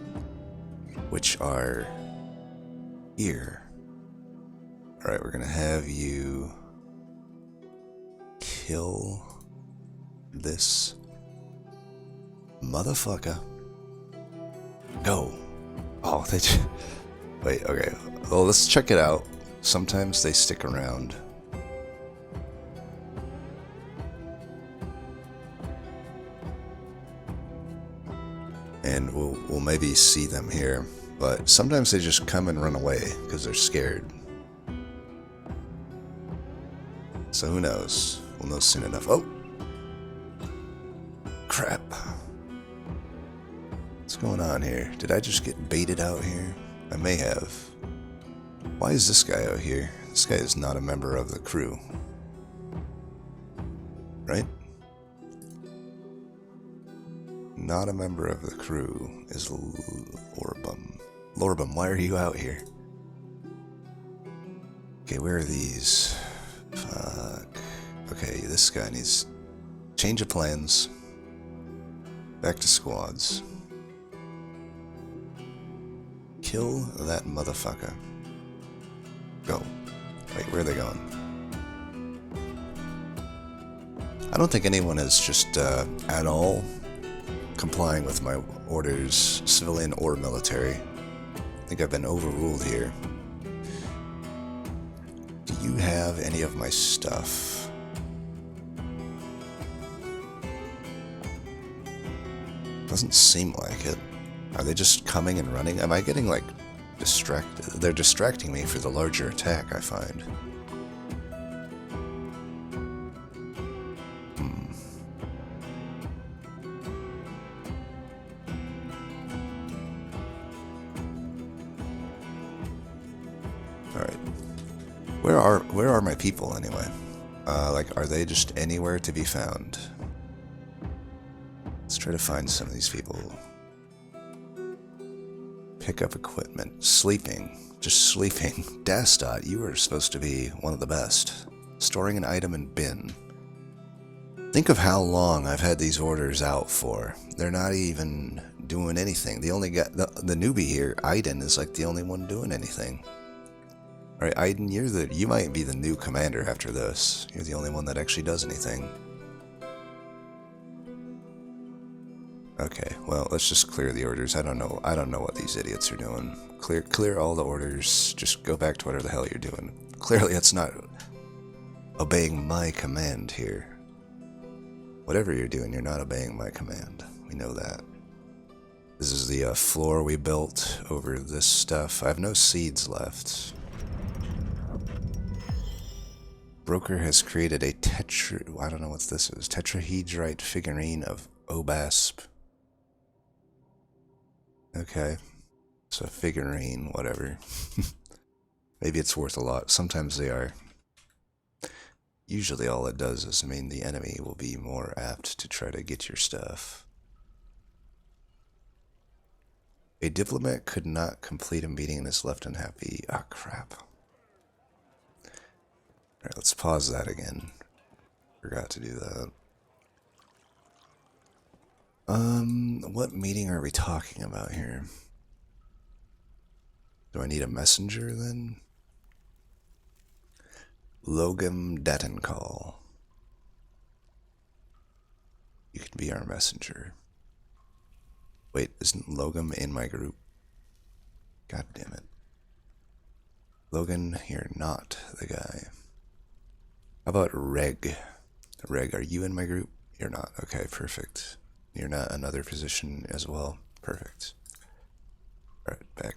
which are here. Alright, we're gonna have you kill this motherfucker. Go. Oh, they just... Wait, okay. Well, let's check it out. Sometimes they stick around. And we'll maybe see them here. But sometimes they just come and run away because they're scared. So who knows? We'll know soon enough. Oh! Crap. What's going on here? Did I just get baited out here? I may have. Why is this guy out here? This guy is not a member of the crew. Right? Not a member of the crew is Lorbum. Lorbum, why are you out here? Okay, where are these? Fuck. Okay, this guy needs change of plans. Back to squads. Kill that motherfucker. Go. Wait, where are they going? I don't think anyone is just at all complying with my orders, civilian or military. I think I've been overruled here. Do you have any of my stuff? Doesn't seem like it. Are they just coming and running? Am I getting, like, distracted? They're distracting me for the larger attack, I find. Alright. Where are my people, anyway? Like, are they just anywhere to be found? Let's try to find some of these people. Pick up equipment. Sleeping. Just sleeping. Dastot, you were supposed to be one of the best. Storing an item in bin. Think of how long I've had these orders out for. They're not even doing anything. The only guy, the newbie here, Aiden, is like the only one doing anything. Alright, Aiden, you might be the new commander after this. You're the only one that actually does anything. Okay, well, let's just clear the orders. I don't know what these idiots are doing. Clear all the orders. Just go back to whatever the hell you're doing. Clearly, it's not obeying my command here. Whatever you're doing, you're not obeying my command. We know that. This is the floor we built over this stuff. I have no seeds left. Broker has created a I don't know what this is. Tetrahedrite figurine of Obasp. Okay. So figurine, whatever. Maybe it's worth a lot. Sometimes they are. usually all it does is mean the enemy will be more apt to try to get your stuff. A diplomat could not complete a meeting and is left unhappy. Ah, crap. Alright, let's pause that again. Forgot to do that. What meeting are we talking about here? Do I need a messenger then? Logum Datencall. You can be our messenger. Wait, isn't Logum in my group? God damn it. Logan, you're not the guy. How about Reg? Reg, are you in my group? You're not. Okay, perfect. You're not another position as well? Perfect. Alright,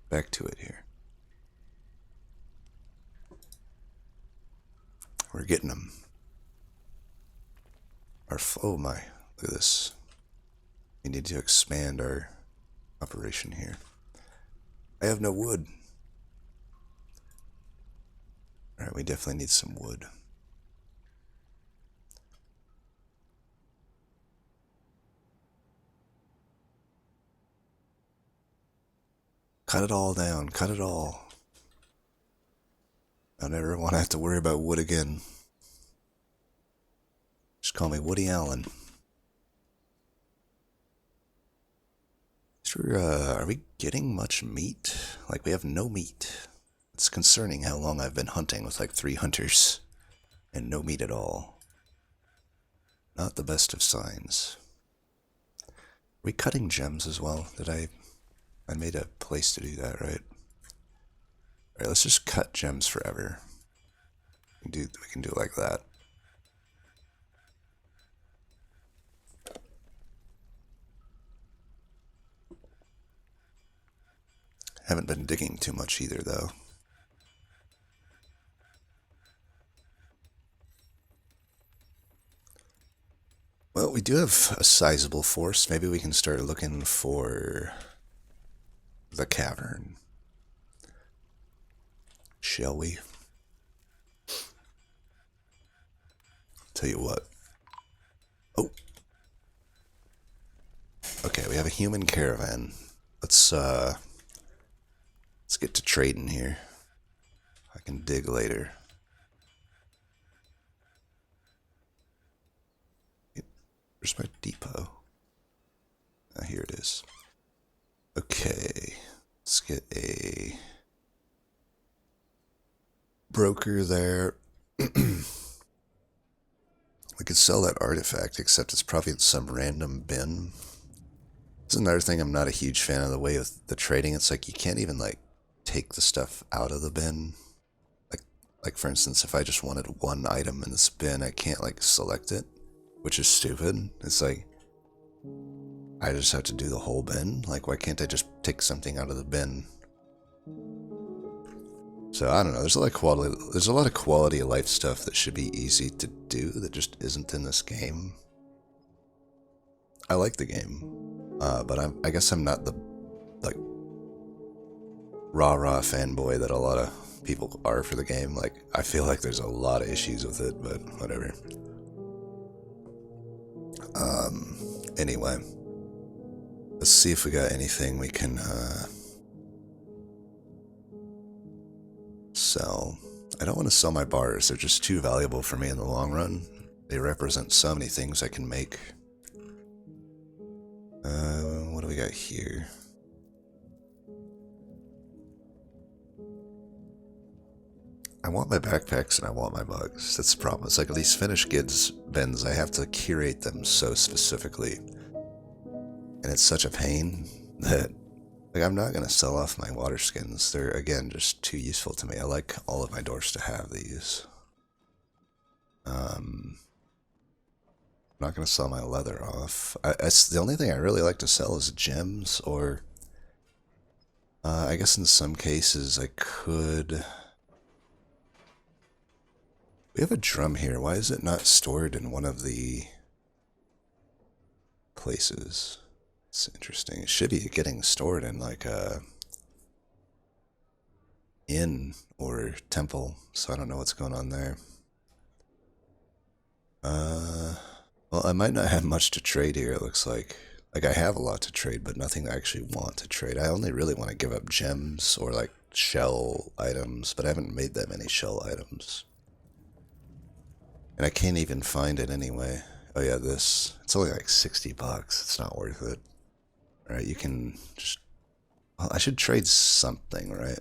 back to it here. We're getting them. Oh my, look at this. We need to expand our operation here. I have no wood. Alright, we definitely need some wood. Cut it all down, cut it all. I never want to have to worry about wood again. Just call me Woody Allen. Sure, are we getting much meat? Like, we have no meat. It's concerning how long I've been hunting with like 3 hunters and no meat at all. Not the best of signs. Are we cutting gems as well? I made a place to do that, right? Alright, let's just cut gems forever. We can do it like that. Haven't been digging too much either, though. Well, we do have a sizable force. Maybe we can start looking for the cavern. Shall we? Tell you what. Oh. Okay, we have a human caravan. Let's get to trading here. I can dig later. Where's my depot? Ah, here it is. Okay, let's get a broker there. We could sell that artifact, except it's probably in some random bin. That's another thing I'm not a huge fan of the way of the trading. It's like you can't even like take the stuff out of the bin. Like for instance, if I just wanted one item in this bin, I can't like select it, which is stupid. It's like I just have to do the whole bin. Like, why can't I just take something out of the bin? So I don't know. There's a lot of quality of life stuff that should be easy to do that just isn't in this game. I like the game, but I guess I'm not the like rah fanboy that a lot of people are for the game. Like, I feel like there's a lot of issues with it, but whatever. Anyway, let's see if we got anything we can sell. I don't want to sell my bars. They're just too valuable for me in the long run. They represent so many things I can make. What do we got here? I want my backpacks and I want my bugs. That's the problem. It's like these finished goods bins, I have to curate them so specifically. And it's such a pain that like I'm not going to sell off my water skins. They're, again, just too useful to me. I like all of my dwarfs to have these. I'm not going to sell my leather off. It's the only thing I really like to sell is gems, or I guess in some cases I could... We have a drum here. Why is it not stored in one of the places? It's interesting. It should be getting stored in like a inn or temple, so I don't know what's going on there. Uh, well, I might not have much to trade here, it looks like. Like, I have a lot to trade, but nothing I actually want to trade. I only really want to give up gems or, like, shell items, but I haven't made that many shell items. And I can't even find it anyway. Oh yeah, this. It's only like 60 bucks. It's not worth it. Alright, you can just... Well, I should trade something, right?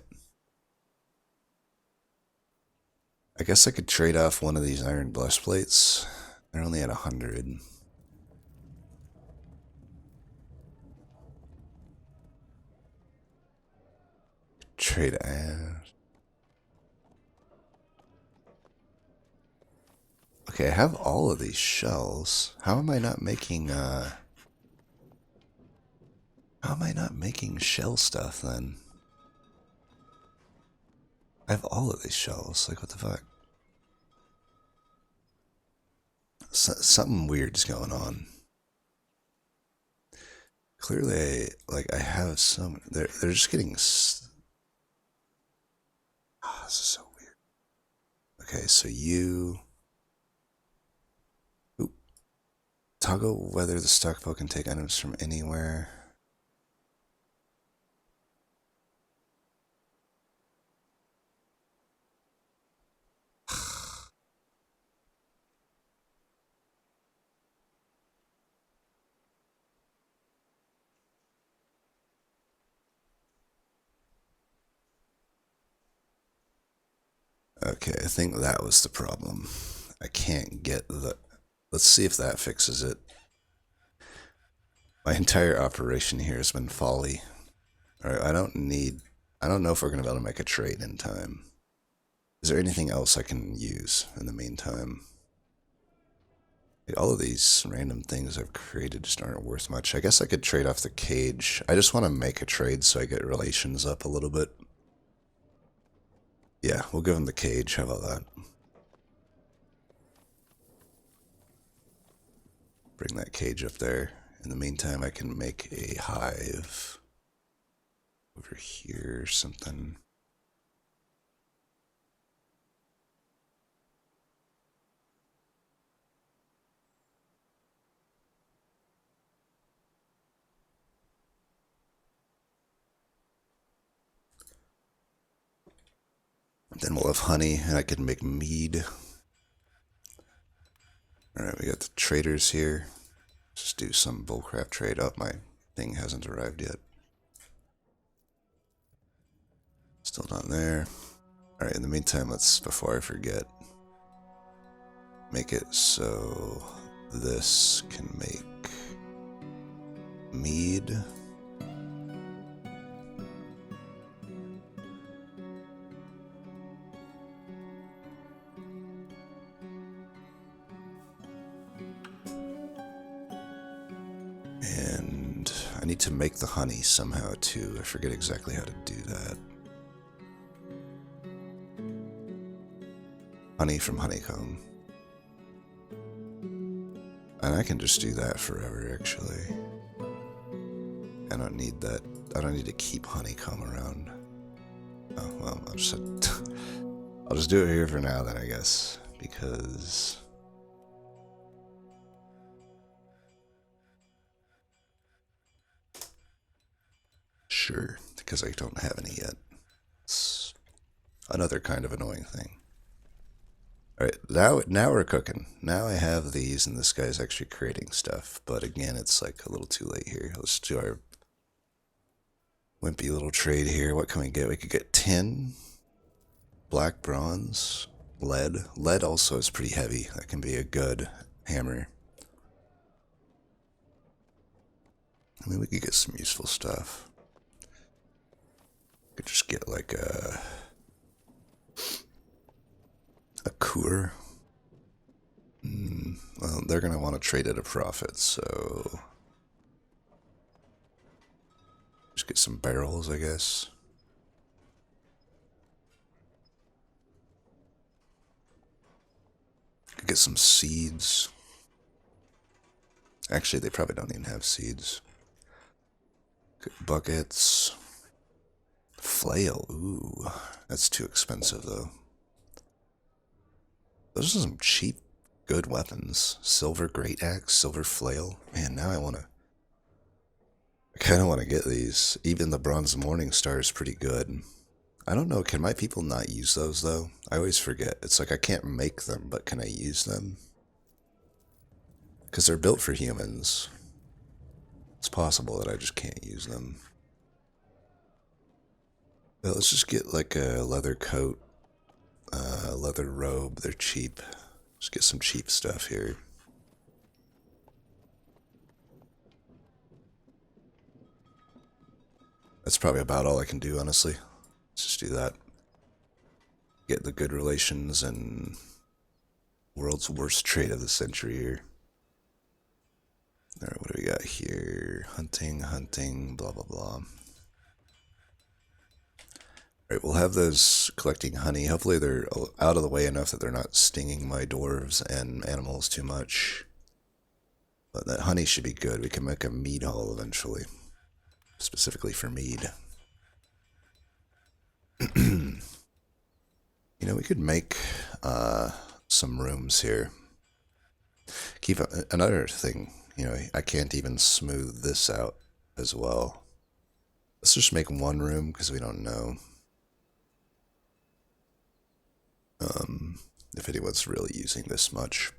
I guess I could trade off one of these iron breastplates. They're only at 100. Trade as... Okay, I have all of these shells. How am I not making, How am I not making shell stuff, then? I have all of these shells. Like, what the fuck? Something weird's going on. Clearly, like, I have some... They're just getting... Oh, this is so weird. Okay, so you... Oop. Toggle whether the stockpile can take items from anywhere. Okay, I think that was the problem. I can't get the... Let's see if that fixes it. My entire operation here has been folly. Alright, I don't know if we're going to be able to make a trade in time. Is there anything else I can use in the meantime? Like, all of these random things I've created just aren't worth much. I guess I could trade off the cage. I just want to make a trade so I get relations up a little bit. Yeah, we'll give him the cage. How about that? Bring that cage up there. In the meantime, I can make a hive over here or something. Then we'll have honey, and I can make mead. Alright, we got the traders here. Just do some bullcrap trade. Oh, my thing hasn't arrived yet. Still not there. Alright, in the meantime, let's, before I forget, make it so this can make mead. And I need to make the honey somehow too. I forget exactly how to do that. Honey from honeycomb. And I can just do that forever, actually. I don't need that. I don't need to keep honeycomb around. Oh, well, I'll just do it here for now then, I guess. Because... Sure, because I don't have any yet. It's another kind of annoying thing. Alright, now we're cooking. Now I have these, and this guy's actually creating stuff. But again, it's like a little too late here. Let's do our wimpy little trade here. What can we get? We could get tin, black bronze, lead. Lead also is pretty heavy. That can be a good hammer. I mean, we could get some useful stuff. We could just get like a cooler. Well, they're going to want to trade at a profit, so... Just get some barrels, I guess. Could get some seeds. Actually, they probably don't even have seeds. Good buckets. Flail, ooh. That's too expensive, though. Those are some cheap good weapons. Silver great axe, silver flail. Man, now I kind of want to get these. Even the bronze morning star is pretty good. I don't know, can my people not use those though? I always forget. It's like I can't make them, but can I use them? Because they're built for humans. It's possible that I just can't use them. But let's just get like a leather coat, leather robe. They're cheap. Just get some cheap stuff here. That's probably about all I can do, honestly. Let's just do that. Get the good relations and world's worst trade of the century here. Alright, what do we got here? Hunting, blah, blah, blah. Alright, we'll have those collecting honey. Hopefully they're out of the way enough that they're not stinging my dwarves and animals too much. But that honey should be good. We can make a mead hall eventually. Specifically for mead. You know, we could make some rooms here. Keep another thing, you know, I can't even smooth this out as well. Let's just make one room because we don't know if anyone's really using this much.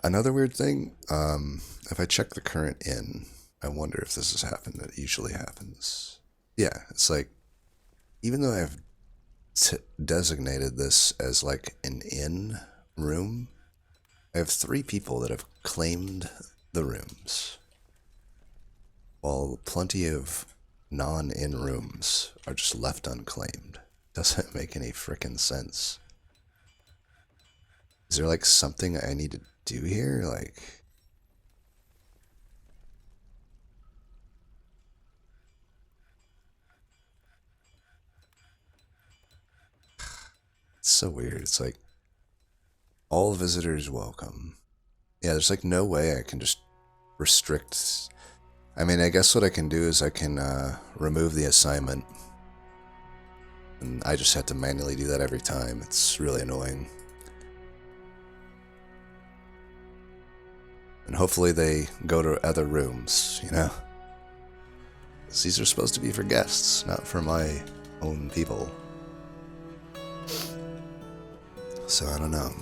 Another weird thing, if I check the current in, I wonder if this has happened. It usually happens. Yeah, it's like, even though I've designated this as like an inn room, I have 3 people that have claimed the rooms, while plenty of non-inn rooms are just left unclaimed. Doesn't make any frickin' sense. Is there like something I need to do here? Like, it's so weird. It's like, all visitors welcome. Yeah, there's like no way I can just restrict. I mean, I guess what I can do is I can remove the assignment. And I just have to manually do that every time. It's really annoying. And hopefully they go to other rooms, you know? 'Cause these are supposed to be for guests, not for my own people. So I don't know.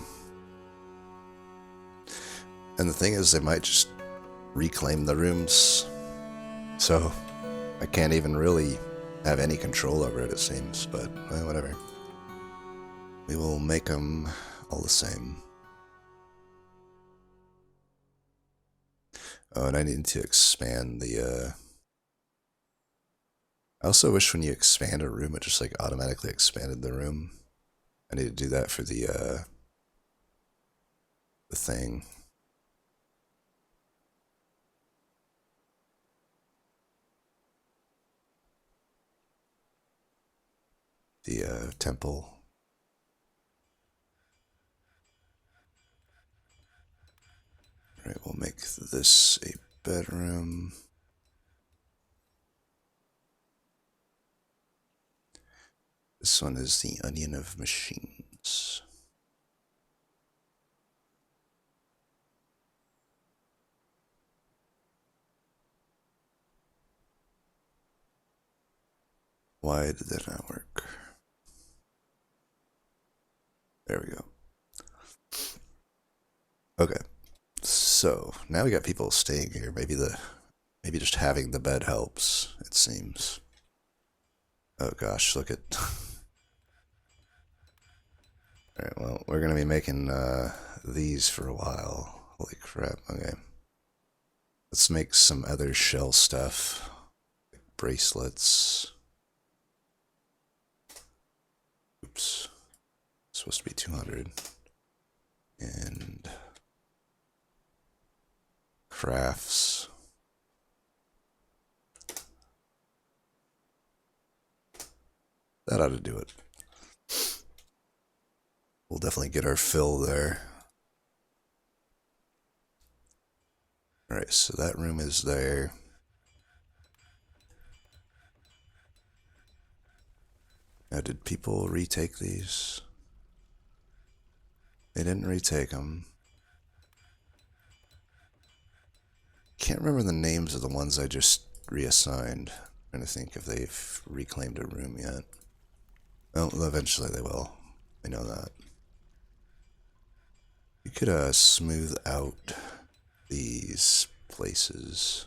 And the thing is, they might just reclaim the rooms. So I can't even really have any control over it, it seems. But, well, whatever. We will make them all the same. Oh, and I need to expand the, I also wish when you expand a room, it just, like, automatically expanded the room. I need to do that for the thing. The, temple. Alright, we'll make this a bedroom. This one is the Onion of Machines. Why did that not work? There we go. Okay. So now we got people staying here. Maybe just having the bed helps, it seems. Oh gosh, look at Alright, well, we're gonna be making these for a while. Holy crap, okay. Let's make some other shell stuff. Like bracelets. Oops. It's supposed to be 200. And crafts. That ought to do it. We'll definitely get our fill there. Alright, so that room is there. Now, did people retake these? They didn't retake them. Can't remember the names of the ones I just reassigned. I'm trying to think if they've reclaimed a room yet. Well, eventually they will. I know that. You could smooth out these places.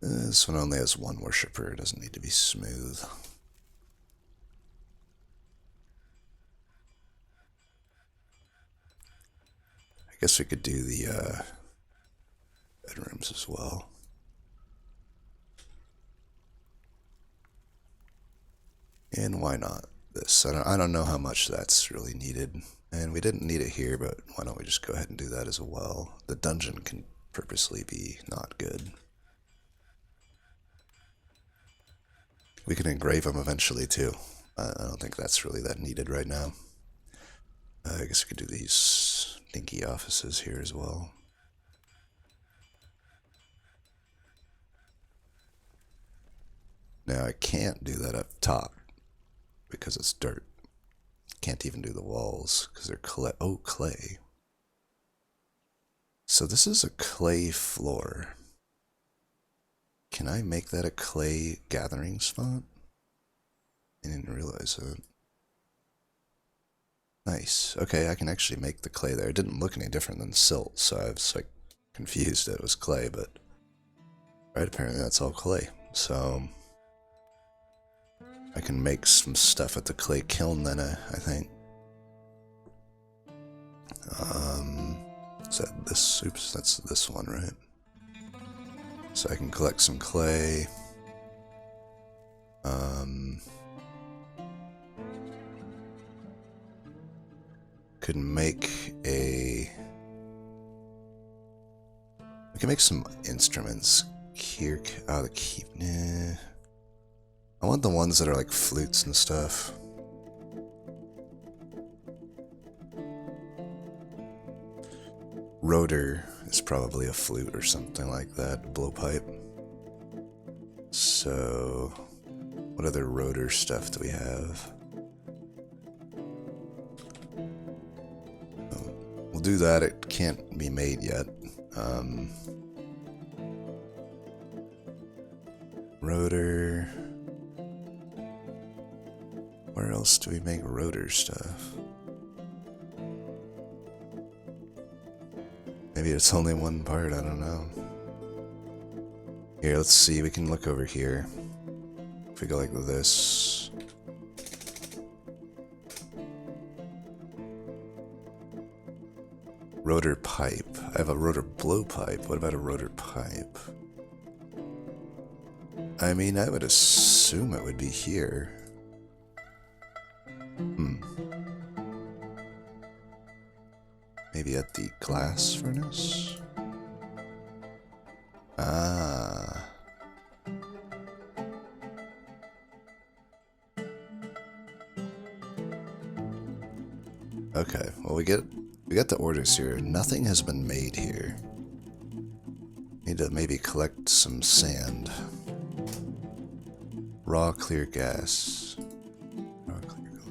This one only has one worshiper. It doesn't need to be smooth. I guess we could do the bedrooms as well. And why not this? I don't know how much that's really needed. And we didn't need it here, but why don't we just go ahead and do that as well? The dungeon can purposely be not good. We can engrave them eventually too. I don't think that's really that needed right now. I guess we could do these dinky offices here as well. Now I can't do that up top because it's dirt. Can't even do the walls because they're clay. Oh, clay. So this is a clay floor. Can I make that a clay gathering spot? I didn't realize that. Nice. Okay, I can actually make the clay there. It didn't look any different than silt, so I was like confused that it was clay, but right, apparently that's all clay. So I can make some stuff at the clay kiln then, I think. Is that this? Oops, that's this one, right? So I can collect some clay. Could make a... We can make some instruments here. Oh, the keep... Nah. I want the ones that are like flutes and stuff. Rotor is probably a flute or something like that. Blowpipe. So... What other rotor stuff do we have? We'll do that. It can't be made yet. Rotor. Where else do we make rotor stuff? Maybe it's only one part, I don't know. Here, let's see. We can look over here. If we go like this. Rotor pipe. I have a rotor blowpipe. What about a rotor pipe? I mean, I would assume it would be here. Maybe at the glass furnace? Ah. Okay, well we got the orders here. Nothing has been made here. Need to maybe collect some sand. Raw clear gas. Raw clear gas.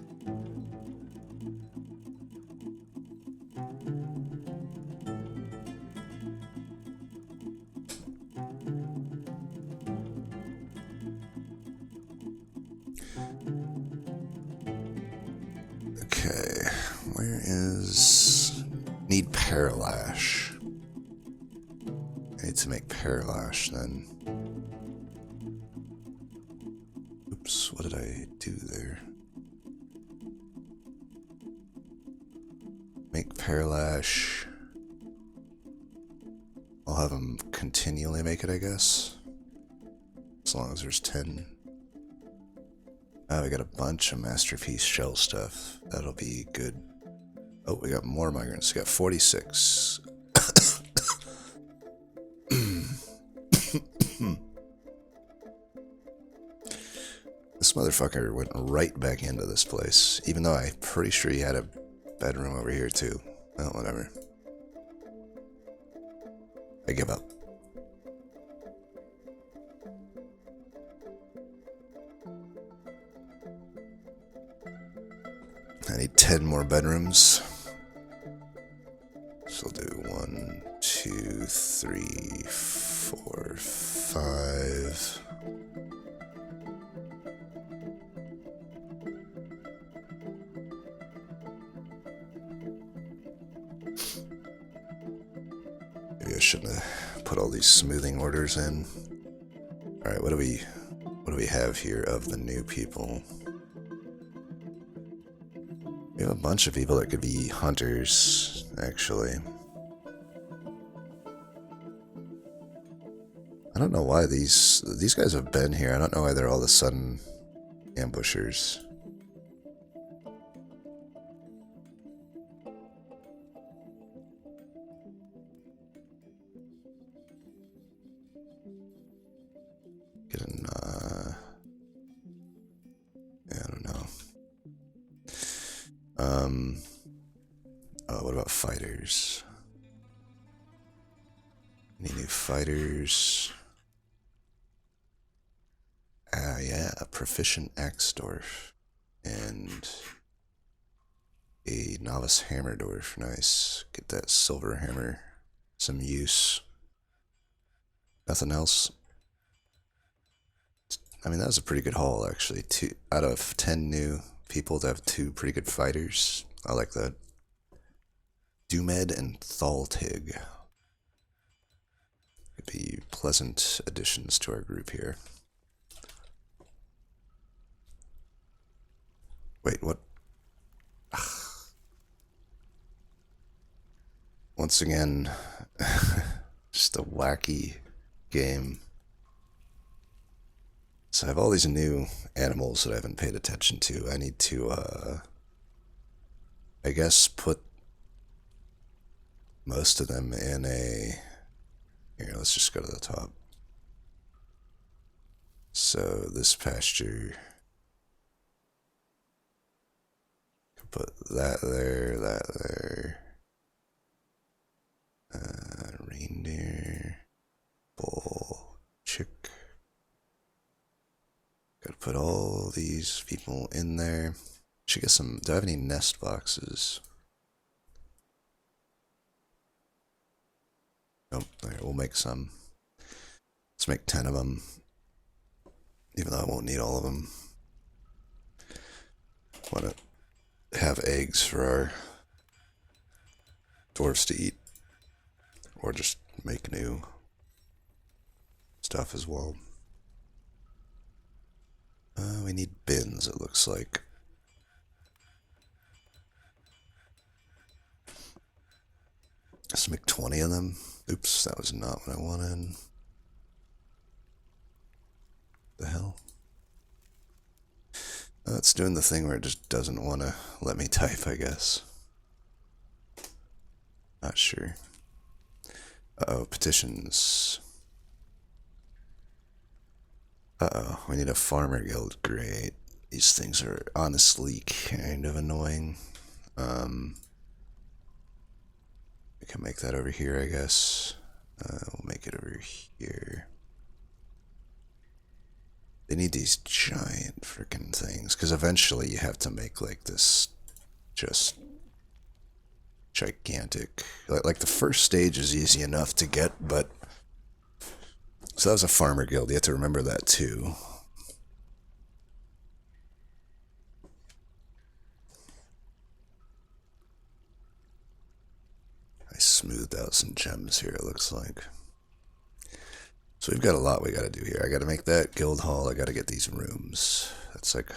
Okay, where is... Need paralash. I need to make paralash then. Oops, what did I do there? Make paralash. I'll have them continually make it, I guess. As long as there's 10. Oh, we got a bunch of masterpiece shell stuff. That'll be good. Oh, we got more migrants. We got 46. This motherfucker went right back into this place, even though I'm pretty sure he had a bedroom over here too. Well, whatever. I give up. I need 10 more bedrooms. So I'll do 1, 2, 3, 4, 5. Maybe I shouldn't have put all these smoothing orders in. Alright, what do we have here of the new people? We have a bunch of people that could be hunters, actually. I don't know why these guys have been here. I don't know why they're all of a sudden ambushers. Get an, yeah, I don't know. Oh, what about fighters? Any new fighters? Yeah, a proficient axe dwarf. And a novice hammer dwarf. Nice. Get that silver hammer. Some use. Nothing else? I mean, that was a pretty good haul, actually. 2 out of 10 new people to have 2 pretty good fighters. I like that. Doomed and Thaltig. Could be pleasant additions to our group here. Wait, what? Once again, just a wacky game. So I have all these new animals that I haven't paid attention to. I need to, I guess, put most of them in a... Here, let's just go to the top. So this pasture... Put that there, that there. Reindeer, bull, chick. Gotta put all these people in there. Should get some. Do I have any nest boxes? Nope. Alright, we'll make some. Let's make 10 of them. Even though I won't need all of them. Want to have eggs for our dwarves to eat. Or just make new stuff as well. We need bins, it looks like. Let's make 20 of them. Oops, that was not what I wanted. The hell? It's doing the thing where it just doesn't want to let me type, I guess. Not sure. Uh-oh, petitions. Uh-oh, we need a farmer guild. Great. These things are honestly kind of annoying. We can make that over here, I guess. We'll make it over here. They need these giant freaking things, because eventually you have to make like this just gigantic. Like the first stage is easy enough to get, but so that was a farmer guild. You have to remember that too. I smoothed out some gems here, it looks like. So we've got a lot we gotta do here. I gotta make that guild hall. I gotta get these rooms. That's like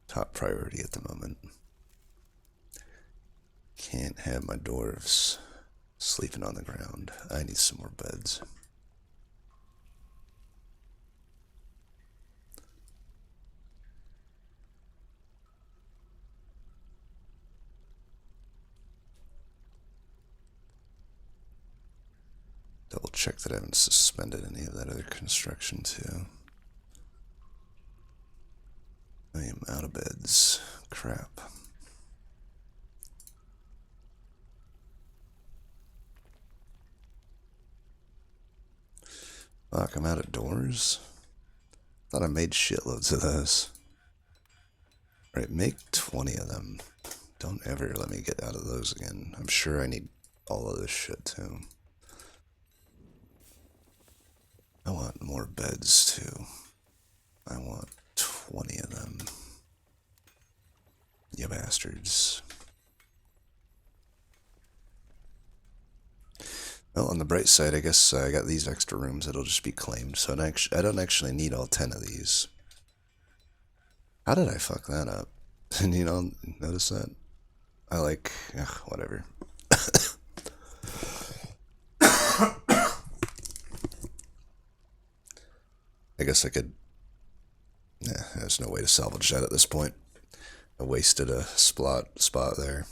top priority at the moment. Can't have my dwarves sleeping on the ground. I need some more beds. Double check that I haven't suspended any of that other construction too. I'm out of beds. Crap. Fuck, I'm out of doors? Thought I made shitloads of those. Alright, make 20 of them. Don't ever let me get out of those again. I'm sure I need all of this shit too. I want more beds too. I want 20 of them. You bastards. Well, on the bright side, I guess I got these extra rooms that'll just be claimed, so I don't actually need all 10 of these. How did I fuck that up? Didn't you know, notice that? I like, ugh, whatever. I guess I could, there's no way to salvage that at this point. I wasted a spot there.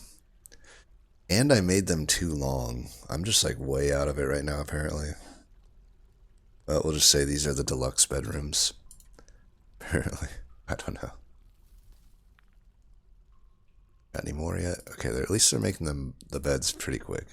And I made them too long. I'm just like way out of it right now, apparently. Well, we'll just say these are the deluxe bedrooms. Apparently. I don't know. Got any more yet? Okay, at least they're making them the beds pretty quick.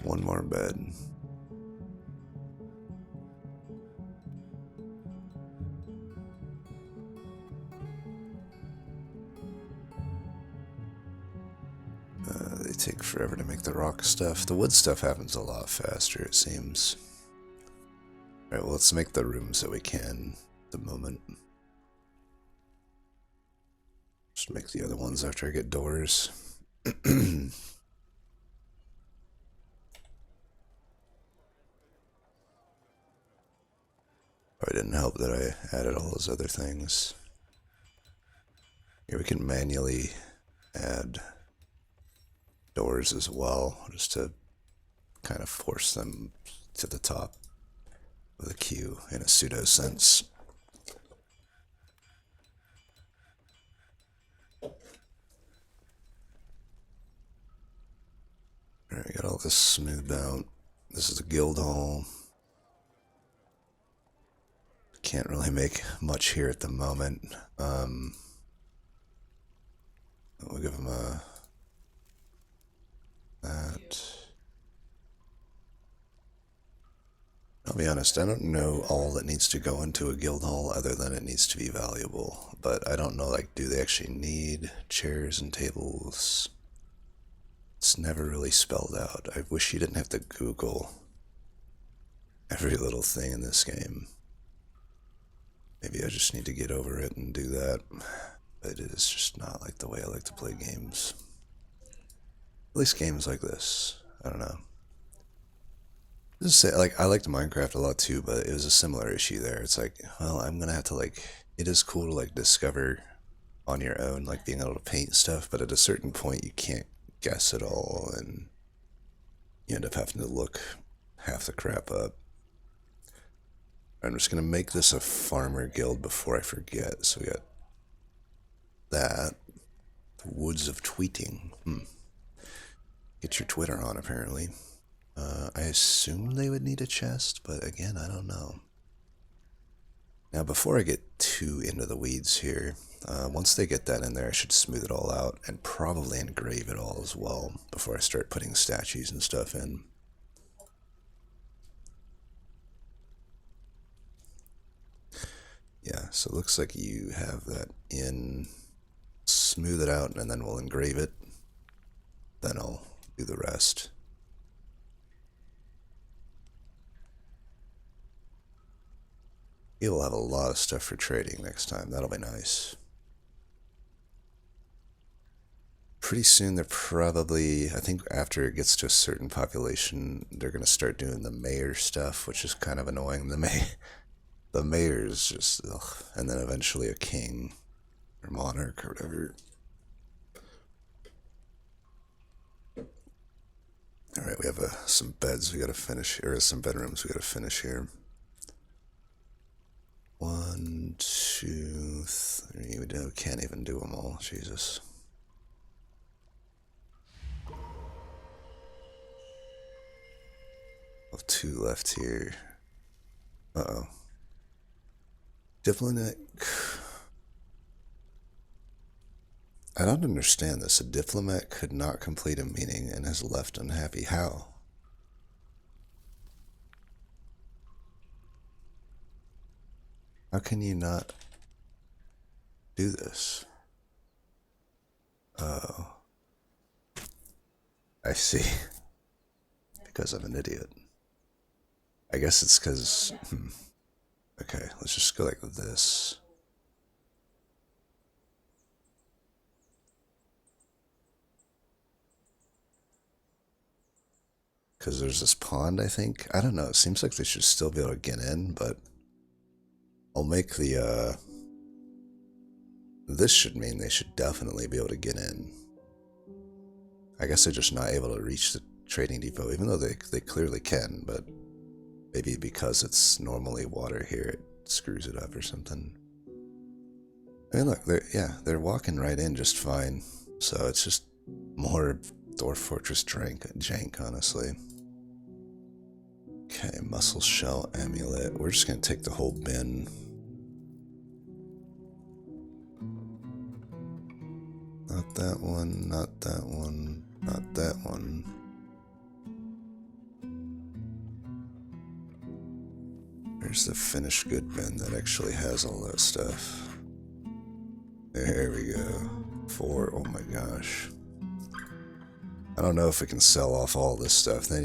One more bed. They take forever to make the rock stuff. The wood stuff happens a lot faster, it seems. Alright, well, let's make the rooms that we can at the moment. Just make the other ones after I get doors. Probably didn't help that I added all those other things. Here we can manually add doors as well, just to kind of force them to the top with a queue in a pseudo sense. Alright, we got all this smoothed out. This is the guild hall. Can't really make much here at the moment. We'll give him that. I'll be honest, I don't know all that needs to go into a guild hall other than it needs to be valuable. But I don't know, like, do they actually need chairs and tables? It's never really spelled out. I wish you didn't have to Google every little thing in this game. Maybe I just need to get over it and do that. But it is just not like the way I like to play games. At least games like this. I don't know. Just say, like, I liked Minecraft a lot too, but it was a similar issue there. It's like, well, I'm gonna have to, like, it is cool to, like, discover on your own, like, being able to paint stuff, but at a certain point you can't guess it all, and you end up having to look half the crap up. I'm just gonna make this a farmer guild before I forget. So we got that. The Woods of Tweeting. Get your Twitter on, apparently. I assume they would need a chest, but again, I don't know. Now, before I get too into the weeds here, once they get that in there, I should smooth it all out and probably engrave it all as well before I start putting statues and stuff in. Yeah, so it looks like you have that in. Smooth it out, and then we'll engrave it. Then I'll do the rest. He'll have a lot of stuff for trading next time. That'll be nice. Pretty soon they're probably, I think after it gets to a certain population, they're going to start doing the mayor stuff, which is kind of annoying. The mayor is just, ugh. And then eventually a king or monarch or whatever. Alright, we have some beds we gotta finish here, or some bedrooms we gotta finish here. 1, 2, 3, we can't even do them all, Jesus. We'll have 2 left here. Uh-oh. Diplomatic... I don't understand this. A diplomat could not complete a meeting and has left unhappy. How? How can you not do this? Oh. I see. Because I'm an idiot. I guess it's because... Okay, let's just go like this. Because there's this pond, I think. I don't know. It seems like they should still be able to get in, but I'll make the, this should mean they should definitely be able to get in. I guess they're just not able to reach the trading depot, even though they clearly can, but maybe because it's normally water here, it screws it up or something. I mean, look, they're walking right in just fine. So it's just more Dwarf Fortress jank, honestly. Okay, muscle shell amulet. We're just gonna take the whole bin. Not that one, not that one, not that one. Where's the finished good bin that actually has all that stuff? There we go. 4, oh my gosh. I don't know if we can sell off all this stuff. They're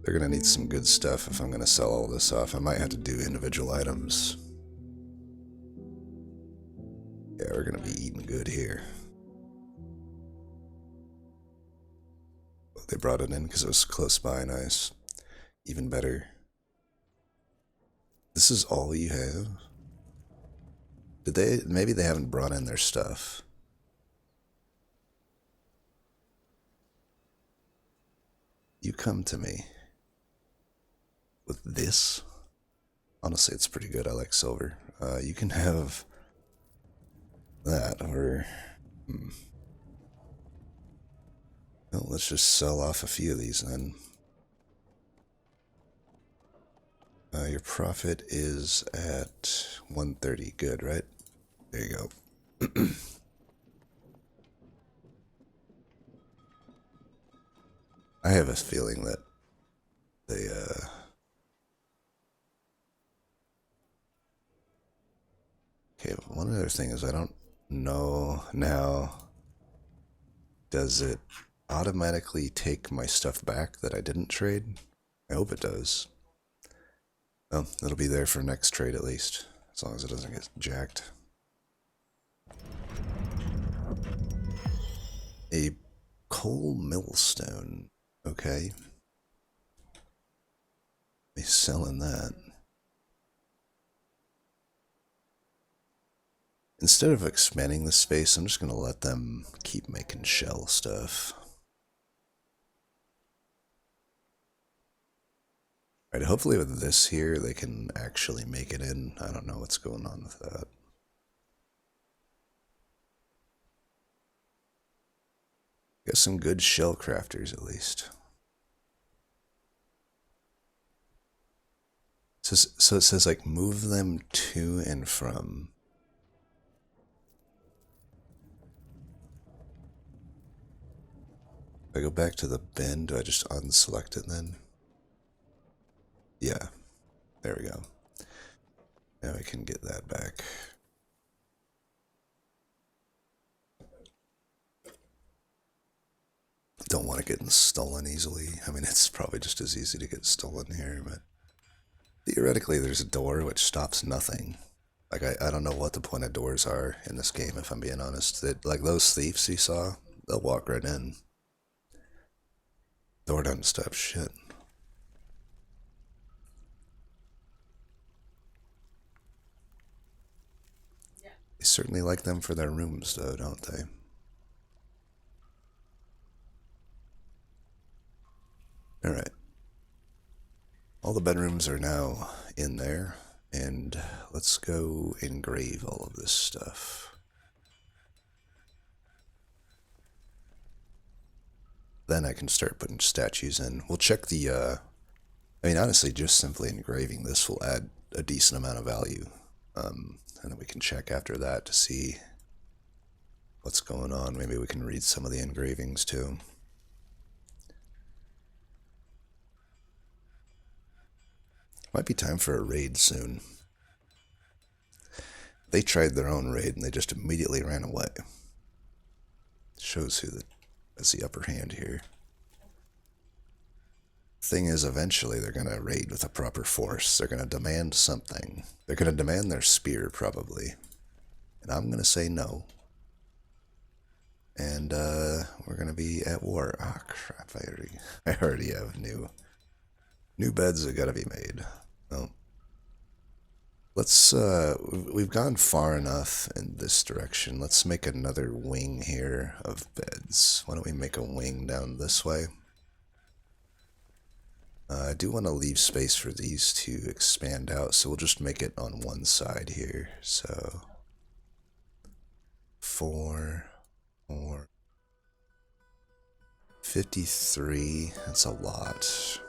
gonna need some good stuff if I'm gonna sell all this off. I might have to do individual items. Yeah, we're gonna be eating good here. They brought it in because it was close by, nice. Even better. This is all you have? Maybe they haven't brought in their stuff. You come to me with this. Honestly, it's pretty good. I like silver. You can have that, or... Well, let's just sell off a few of these then. Your profit is at 130. Good, right? There you go. I have a feeling that they, Okay, one other thing is I don't know now. Does it automatically take my stuff back that I didn't trade? I hope it does. Well, it'll be there for next trade at least, as long as it doesn't get jacked. A coal millstone. Okay. Be selling that. Instead of expanding the space, I'm just going to let them keep making shell stuff. Alright, hopefully with this here, they can actually make it in. I don't know what's going on with that. Got some good shell crafters, at least. So it says, like, move them to and from. If I go back to the bin, do I just unselect it then? Yeah, there we go. Now I can get that back. Don't want it getting stolen easily. I mean, it's probably just as easy to get stolen here, but theoretically there's a door which stops nothing. Like, I don't know what the point of doors are in this game, if I'm being honest. Like, those thieves you saw, they'll walk right in. Door doesn't stop shit. They certainly like them for their rooms, though, don't they? Alright. All the bedrooms are now in there, and let's go engrave all of this stuff. Then I can start putting statues in. We'll check the, I mean, honestly, just simply engraving this will add a decent amount of value. And then we can check after that to see what's going on. Maybe we can read some of the engravings too. Might be time for a raid soon. They tried their own raid and they just immediately ran away. Shows who has the upper hand here. Thing is, eventually they're going to raid with a proper force. They're going to demand something. They're going to demand their spear, probably. And I'm going to say no. And we're going to be at war. Ah, crap, I already have new beds that got to be made. Well, let's, we've gone far enough in this direction. Let's make another wing here of beds. Why don't we make a wing down this way? I do want to leave space for these to expand out, so we'll just make it on one side here. So, 4, 53, that's a lot.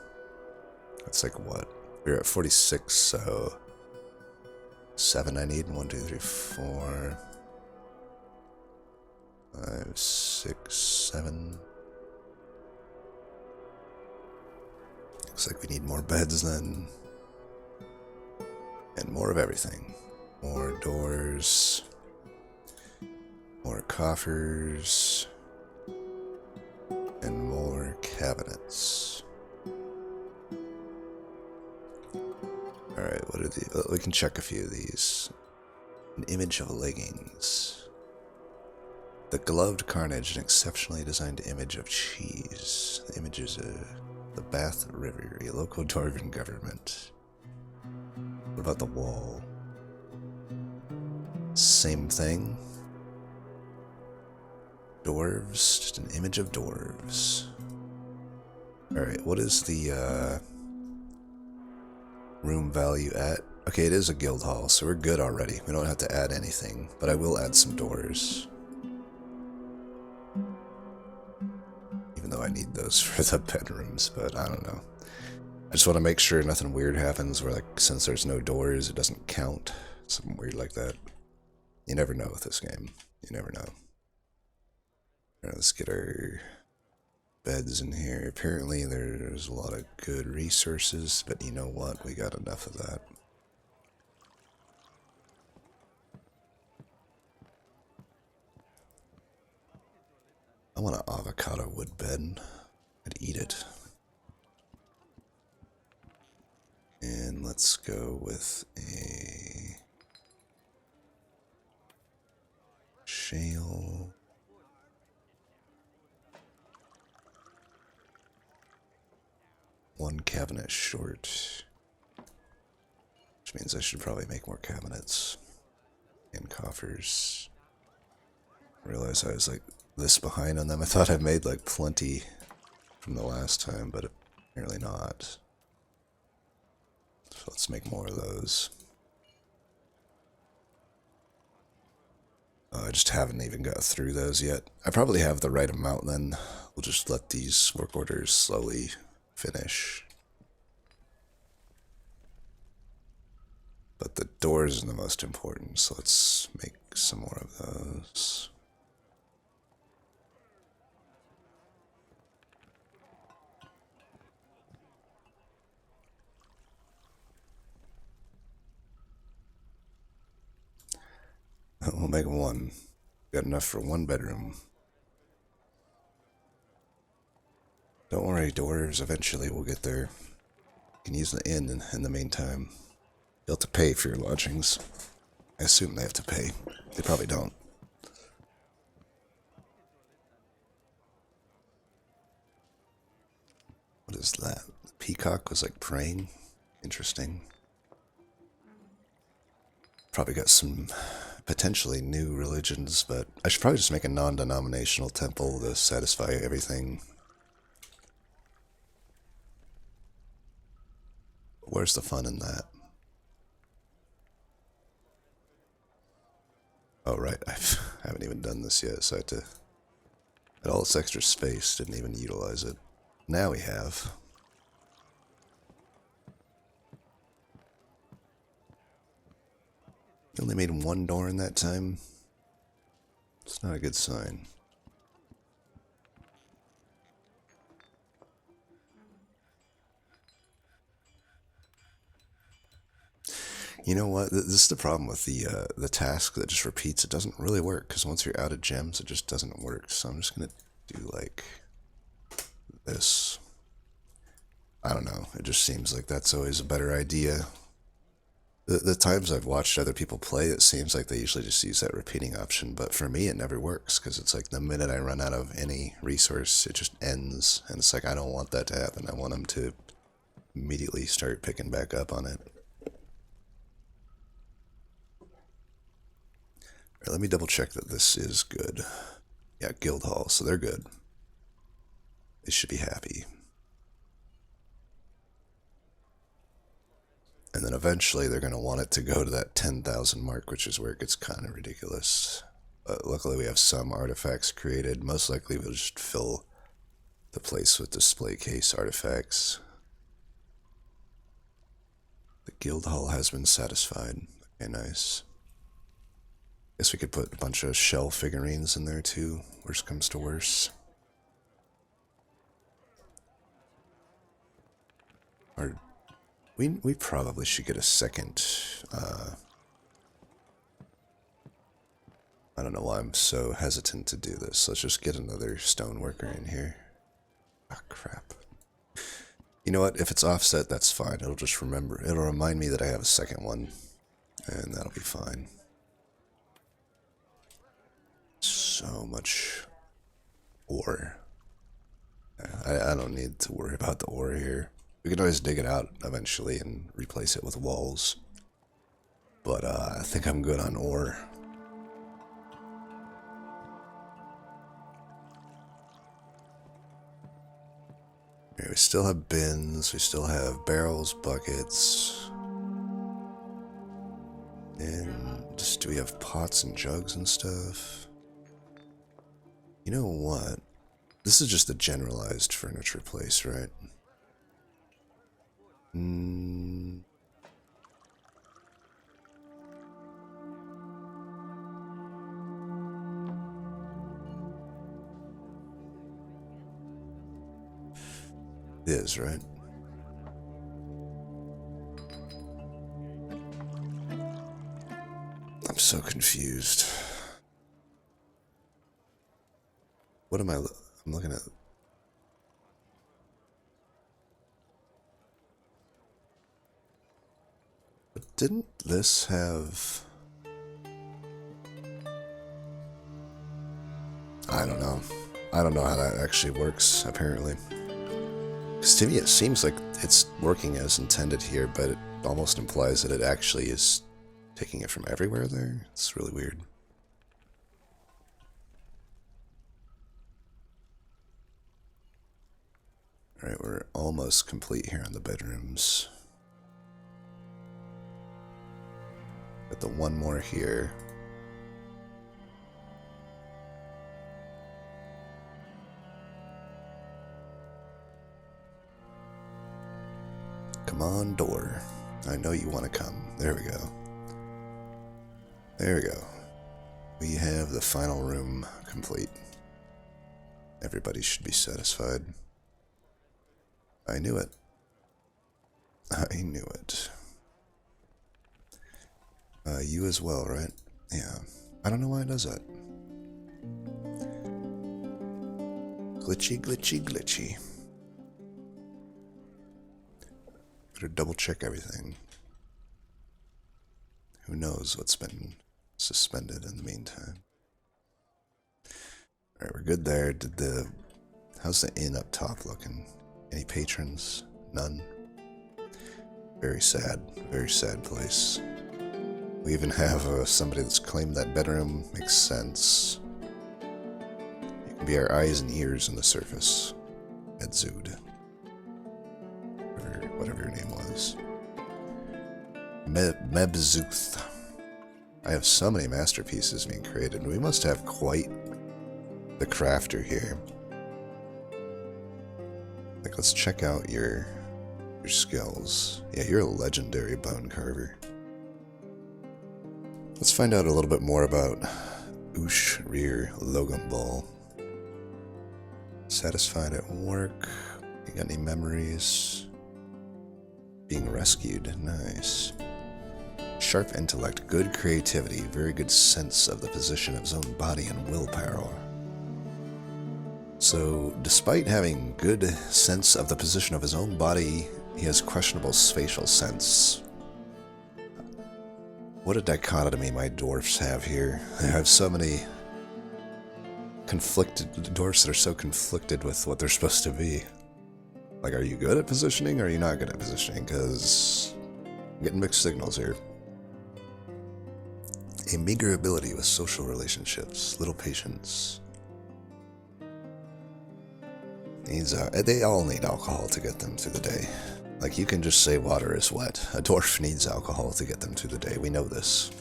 That's like what? We're at 46, so 7 I need. 1, 2, 3, 4, 5, 6, 7. Looks like we need more beds then. And more of everything. More doors. More coffers. And more cabinets. Alright, what are the... we can check a few of these. An image of leggings. The gloved carnage, an exceptionally designed image of cheese. The image is the Bath River, a local dwarven government. What about the wall? Same thing. Dwarves, just an image of dwarves. Alright, what is the room value at? Okay, it is a guild hall, so we're good already. We don't have to add anything, but I will add some doors. Even though I need those for the bedrooms, but I don't know. I just want to make sure nothing weird happens where, like, since there's no doors, it doesn't count. Something weird like that. You never know with this game. You never know. Alright, let's get our beds in here. Apparently there's a lot of good resources, but you know what? We got enough of that. I want an avocado wood bed. I'd eat it. And let's go with a shale. One cabinet short. Which means I should probably make more cabinets. And coffers. I realized I was like this behind on them. I thought I made like plenty from the last time, but apparently not. So let's make more of those. I just haven't even got through those yet. I probably have the right amount then. We'll just let these work orders slowly finish. But the doors are the most important, so let's make some more of those. We'll make one. Got enough for one bedroom. Don't worry, dwarves, eventually we'll get there. You can use the inn in the meantime. You'll have to pay for your lodgings. I assume they have to pay. They probably don't. What is that? The peacock was like praying? Interesting. Probably got some potentially new religions, but I should probably just make a non-denominational temple to satisfy everything. Where's the fun in that? Oh, right, I haven't even done this yet, so I had to... Had all this extra space, didn't even utilize it. Now we have. You only made one door in that time? It's not a good sign. You know what? This is the problem with the task that just repeats. It doesn't really work, because once you're out of gems, it just doesn't work. So I'm just gonna do, like, this. I don't know. It just seems like that's always a better idea. The times I've watched other people play, it seems like they usually just use that repeating option, but for me it never works, because it's like the minute I run out of any resource, it just ends, and it's like I don't want that to happen. I want them to immediately start picking back up on it. Alright, let me double check that this is good. Yeah, guild hall, so they're good. They should be happy. And then eventually they're going to want it to go to that 10,000 mark, which is where it gets kind of ridiculous. But luckily we have some artifacts created. Most likely we'll just fill the place with display case artifacts. The guild hall has been satisfied. Okay, nice. Guess we could put a bunch of shell figurines in there too, worst comes to worst. Or we probably should get a second, I don't know why I'm so hesitant to do this. Let's just get another stoneworker in here. Ah, crap. You know what? If it's offset, that's fine. It'll just it'll remind me that I have a second one, and that'll be fine. So much ore. I don't need to worry about the ore here. We can always dig it out eventually and replace it with walls. But I think I'm good on ore. Okay, we still have bins, we still have barrels, buckets. And just, do we have pots and jugs and stuff? You know what? This is just a generalized furniture place, right? It is, right? I'm so confused. What am I'm looking at. But didn't this have... I don't know. I don't know how that actually works, apparently. Because to me it seems like it's working as intended here, but it almost implies that it actually is taking it from everywhere there. It's really weird. Alright, we're almost complete here on the bedrooms. Got the one more here. Come on, door. I know you want to come. There we go. There we go. We have the final room complete. Everybody should be satisfied. I knew it. I knew it. You as well, right? Yeah. I don't know why it does that. Glitchy, glitchy, glitchy. Better double check everything. Who knows what's been suspended in the meantime. Alright, we're good there. How's the inn up top looking? Any patrons? None? Very sad place. We even have somebody that's claimed that bedroom. Makes sense. You can be our eyes and ears on the surface. Medzud. Or whatever your name was. Mebzuth. I have so many masterpieces being created. We must have quite the crafter here. Like, let's check out your skills. Yeah, you're a legendary bone carver. Let's find out a little bit more about Ush Rear Logum Ball. Satisfied at work. You got any memories? Being rescued. Nice. Sharp intellect, good creativity, very good sense of the position of his own body and willpower. So, despite having good sense of the position of his own body, he has questionable spatial sense. What a dichotomy my dwarfs have here. They have so many dwarfs that are so conflicted with what they're supposed to be. Like, are you good at positioning or are you not good at positioning? Because I'm getting mixed signals here. A meager ability with social relationships, little patience. They all need alcohol to get them through the day. Like, you can just say water is wet. A dwarf needs alcohol to get them through the day. We know this.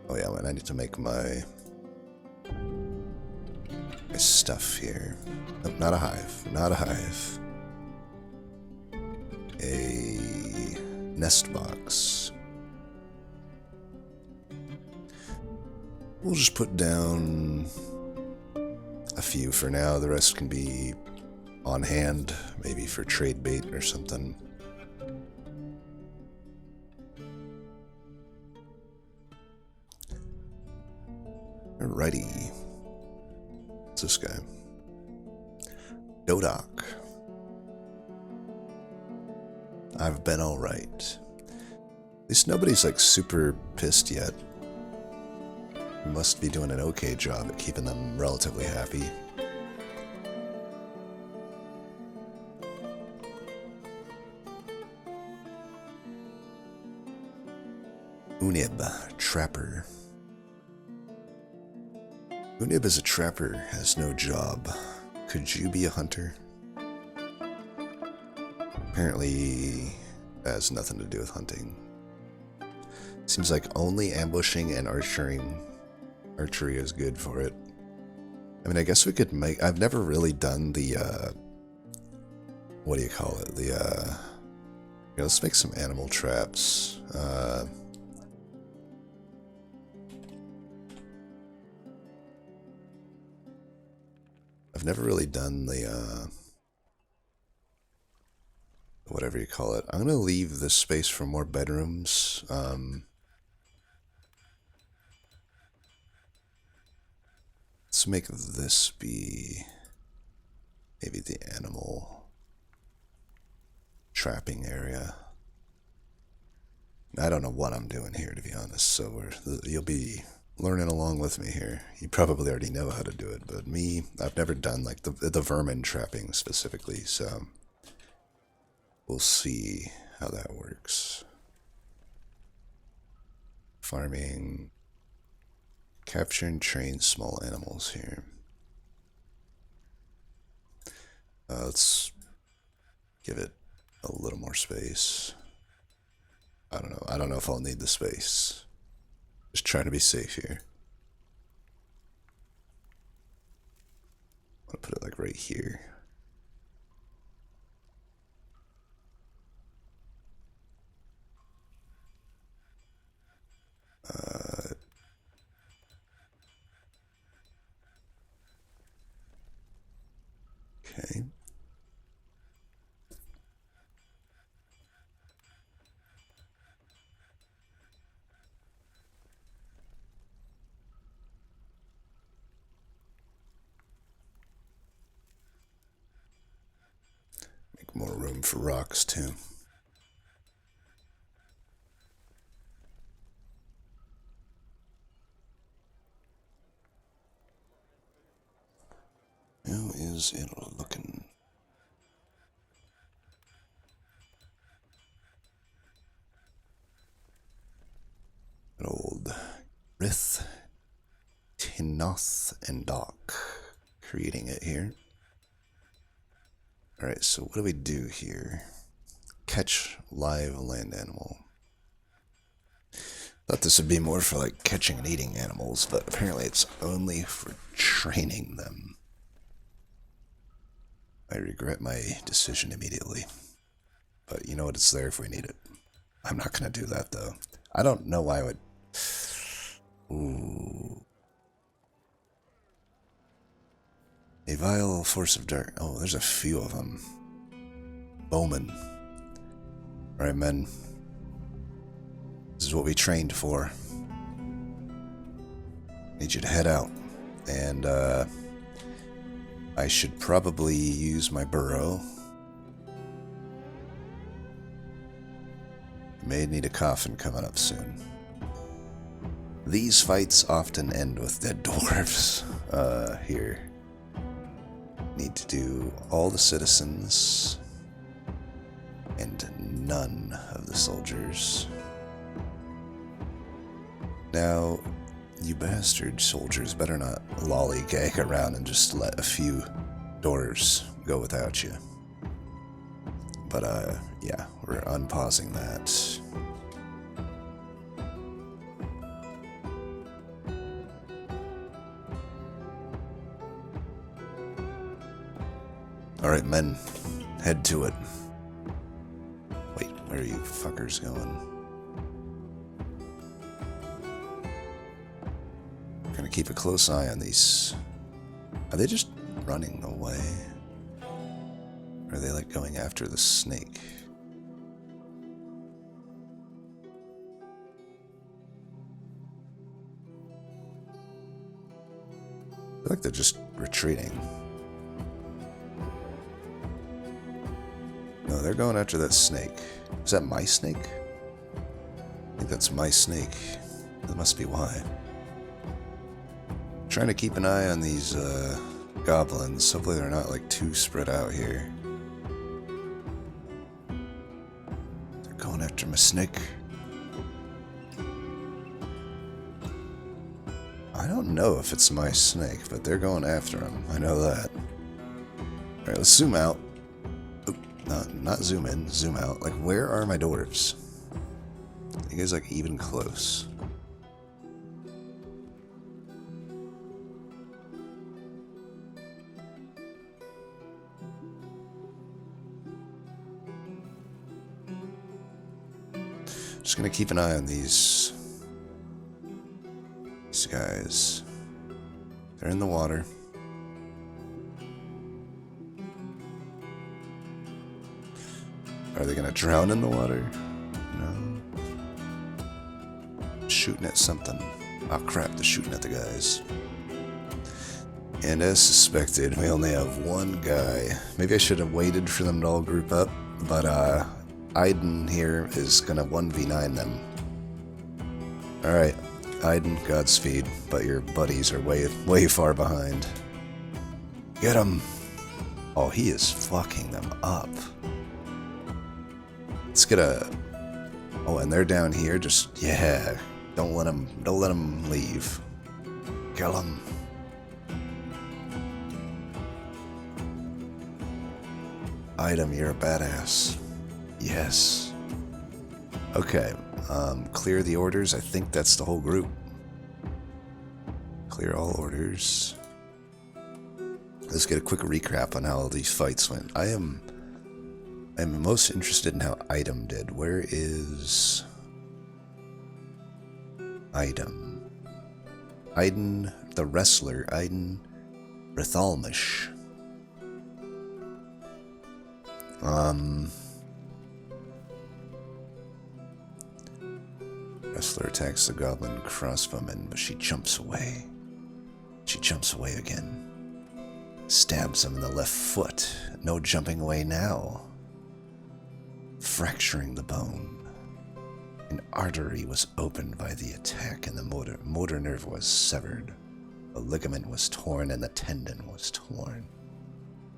Oh yeah, man, I need to make my stuff here. Nope, not a hive. Not a hive. A nest box. We'll just put down a few for now. The rest can be on hand, maybe for trade bait or something. Alrighty. What's this guy? Dodak. I've been alright. At least nobody's like super pissed yet. Must be doing an okay job at keeping them relatively happy. Unib, trapper. Unib is a trapper, has no job. Could you be a hunter? Apparently, that has nothing to do with hunting. Seems like only ambushing and archery is good for it. I mean, I guess we could make... I've never really done the, what do you call it? The, let's make some animal traps. I've never really done the, whatever you call it. I'm going to leave this space for more bedrooms. Let's make this be maybe the animal trapping area. I don't know what I'm doing here, to be honest, so you'll be learning along with me here. You probably already know how to do it, but me, I've never done like the vermin trapping specifically, so we'll see how that works. Farming. Capture and train small animals here. Let's give it a little more space. I don't know. I don't know if I'll need the space. Just trying to be safe here. I'm gonna put it like right here. Okay. Make more room for rocks too. How is it looking? Good old Rith, Tinoth, and Doc creating it here. Alright, so what do we do here? Catch live land animal. Thought this would be more for like catching and eating animals, but apparently it's only for training them. I regret my decision immediately. But you know what, it's there if we need it. I'm not gonna do that though. I don't know why I would... Ooh. A vile force of dark... Oh, there's a few of them. Bowman. Alright, men. This is what we trained for. Need you to head out. And, I should probably use my burrow. May need a coffin coming up soon. These fights often end with dead dwarves. Here. Need to do all the citizens and none of the soldiers. Now, you bastard soldiers better not lollygag around and just let a few dwarves go without you. But, yeah, we're unpausing that. Alright, men, head to it. Wait, where are you fuckers going? We're gonna keep a close eye on these. Are they just running away? Or are they like going after the snake? I feel like they're just retreating. No, they're going after that snake. Is that my snake? I think that's my snake. That must be why. Trying to keep an eye on these goblins. Hopefully they're not like too spread out here. They're going after my snake. I don't know if it's my snake, but they're going after him. I know that. Alright, let's zoom out. Not zoom in, zoom out. Like, where are my dwarves? You guys like even close? Just gonna keep an eye on these guys. They're in the water. Are they gonna drown in the water? No. Shooting at something. Oh crap, they're shooting at the guys. And as suspected, we only have one guy. Maybe I should have waited for them to all group up, but Aiden here is gonna 1v9 them. Alright, Aiden, Godspeed, but your buddies are way far behind. Get him! Oh, he is fucking them up. Let's get a... Oh, and they're down here, just... Yeah. Don't let them leave. Kill them. Item, you're a badass. Yes. Okay. Clear the orders. I think that's the whole group. Clear all orders. Let's get a quick recap on how these fights went. I'm most interested in how Item did. Where is Item? Aiden, the wrestler, Aiden Rithalmish. Wrestler attacks the goblin crossbowman, but she jumps away. She jumps away again. Stabs him in the left foot. No jumping away now. Fracturing the bone. An artery was opened by the attack and the motor nerve was severed. A ligament was torn and the tendon was torn.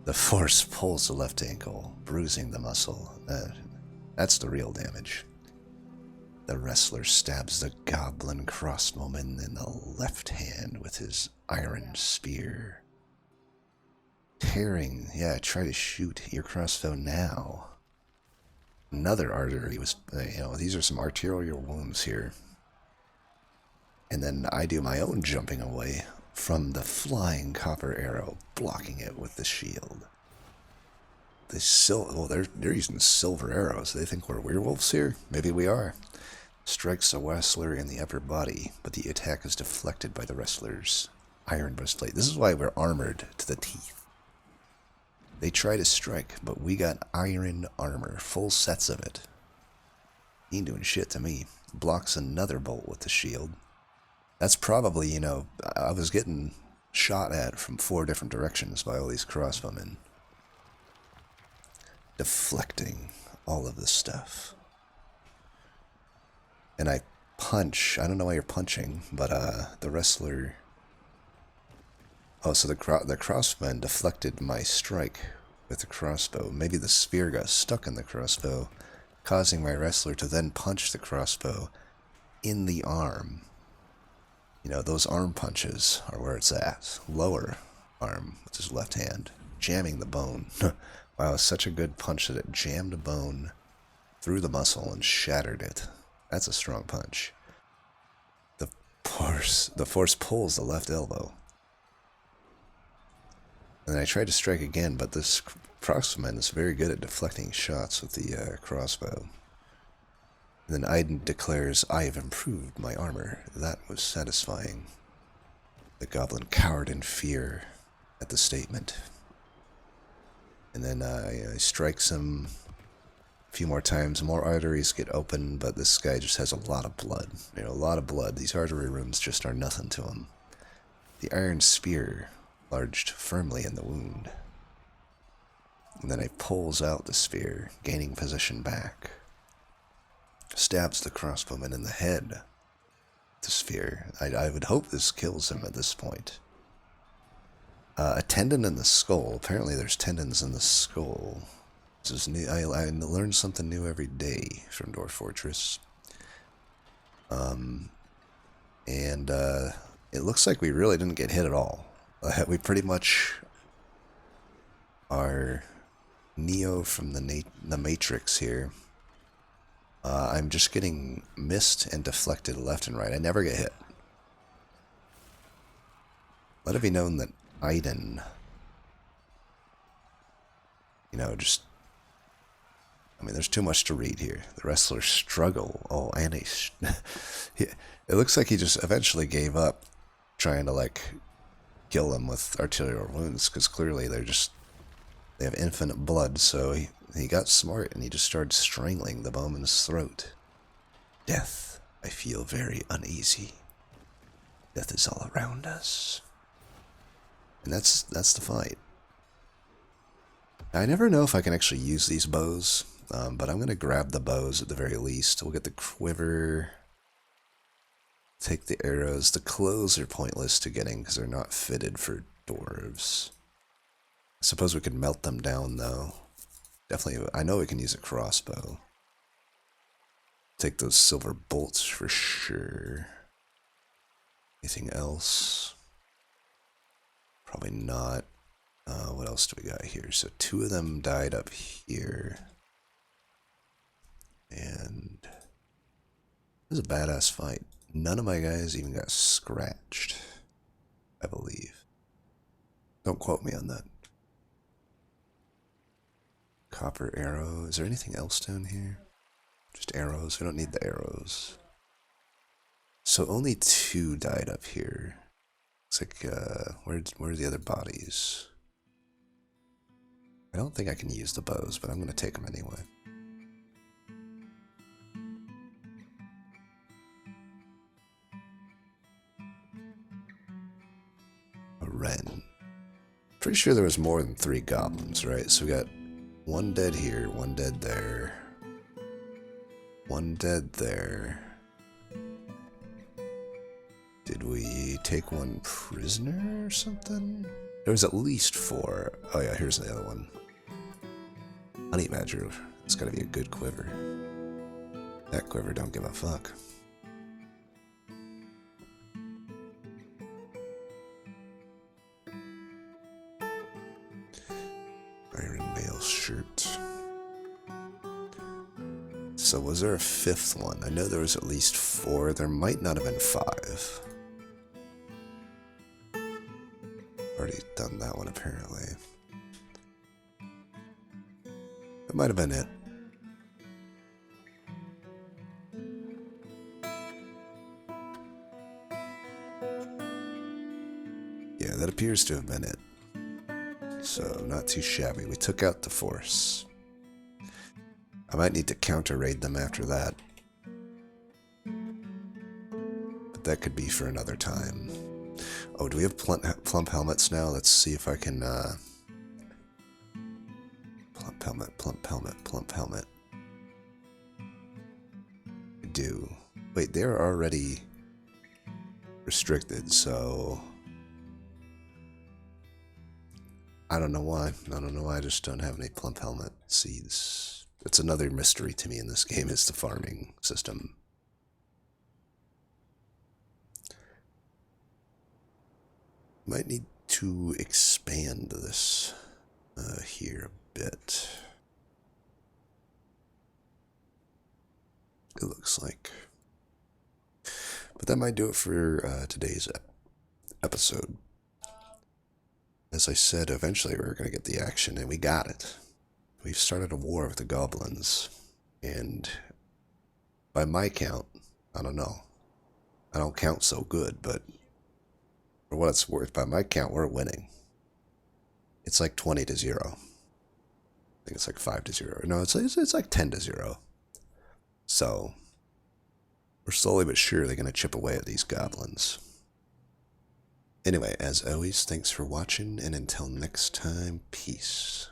The force pulls the left ankle, bruising the muscle. That's the real damage. The wrestler stabs the goblin crossbowman in the left hand with his iron spear. Tearing, yeah, try to shoot your crossbow now. Another artery was, these are some arterial wounds here. And then I do my own jumping away from the flying copper arrow, blocking it with the shield. They're using silver arrows. They think we're werewolves here? Maybe we are. Strikes the wrestler in the upper body, but the attack is deflected by the wrestler's iron breastplate. This is why we're armored to the teeth. They try to strike, but we got iron armor, full sets of it. He ain't doing shit to me. Blocks another bolt with the shield. That's probably, I was getting shot at from 4 different directions by all these crossbowmen. Deflecting all of this stuff. And I punch. I don't know why you're punching, but the wrestler... Oh, so the crossman deflected my strike with the crossbow. Maybe the spear got stuck in the crossbow, causing my wrestler to then punch the crossbow in the arm. Those arm punches are where it's at. Lower arm with his left hand, jamming the bone. Wow, it's such a good punch that it jammed a bone through the muscle and shattered it. That's a strong punch. The force pulls the left elbow. And I tried to strike again, but this crossman is very good at deflecting shots with the crossbow. And then Aiden declares, "I have improved my armor." That was satisfying. The goblin cowered in fear at the statement. And then he strikes him a few more times. More arteries get open, but this guy just has a lot of blood. A lot of blood. These artery rooms just are nothing to him. The iron spear lodged firmly in the wound. And then he pulls out the spear, gaining position back. Stabs the crossbowman in the head with the spear. I would hope this kills him at this point. A tendon in the skull. Apparently there's tendons in the skull. This is new. I learn something new every day from Dwarf Fortress. And it looks like we really didn't get hit at all. We pretty much are Neo from the Matrix here. I'm just getting missed and deflected left and right. I never get hit. Let it be known that Aiden, there's too much to read here. The wrestlers struggle. Oh, and it looks like he just eventually gave up trying to, kill them with arterial wounds, because clearly they have infinite blood, so he got smart and he just started strangling the bowman's throat. Death, I feel very uneasy. Death is all around us. And that's the fight. I never know if I can actually use these bows, but I'm going to grab the bows at the very least. We'll get the quiver, take the arrows. The clothes are pointless to getting because they're not fitted for dwarves. I suppose we could melt them down, though. Definitely, I know we can use a crossbow. Take those silver bolts for sure. Anything else? Probably not. What else do we got here? So 2 of them died up here. And it was a badass fight. None of my guys even got scratched, I believe. Don't quote me on that. Copper arrow. Is there anything else down here? Just arrows. We don't need the arrows. So only 2 died up here. Looks like, where are the other bodies? I don't think I can use the bows, but I'm going to take them anyway. A wren. Pretty sure there was more than 3 goblins, right? So we got 1 dead here, 1 dead there. 1 dead there. Did we take 1 prisoner or something? There was at least 4. Oh yeah, here's the other one. Honey Badger. It's gotta be a good quiver. That quiver don't give a fuck. Iron Mail shirt. So was there a 5th one? I know there was at least 4. There might not have been 5. Already done that one apparently. That might have been it. Yeah, that appears to have been it. So, not too shabby. We took out the force. I might need to counter-raid them after that. But that could be for another time. Oh, do we have plump helmets now? Let's see if I can, Plump helmet, plump helmet, plump helmet. I do. Wait, they're already restricted, so... I don't know why. I don't know why I just don't have any plump helmet seeds. It's another mystery to me in this game, is the farming system. Might need to expand this here a bit. It looks like. But that might do it for today's episode. As I said, eventually we were going to get the action, and we got it. We've started a war with the goblins, and by my count, I don't know. I don't count so good, but for what it's worth, by my count, we're winning. It's like 20-0. I think it's like 5-0. No, it's like 10-0. So, we're slowly but surely going to chip away at these goblins. Anyway, as always, thanks for watching, and until next time, peace.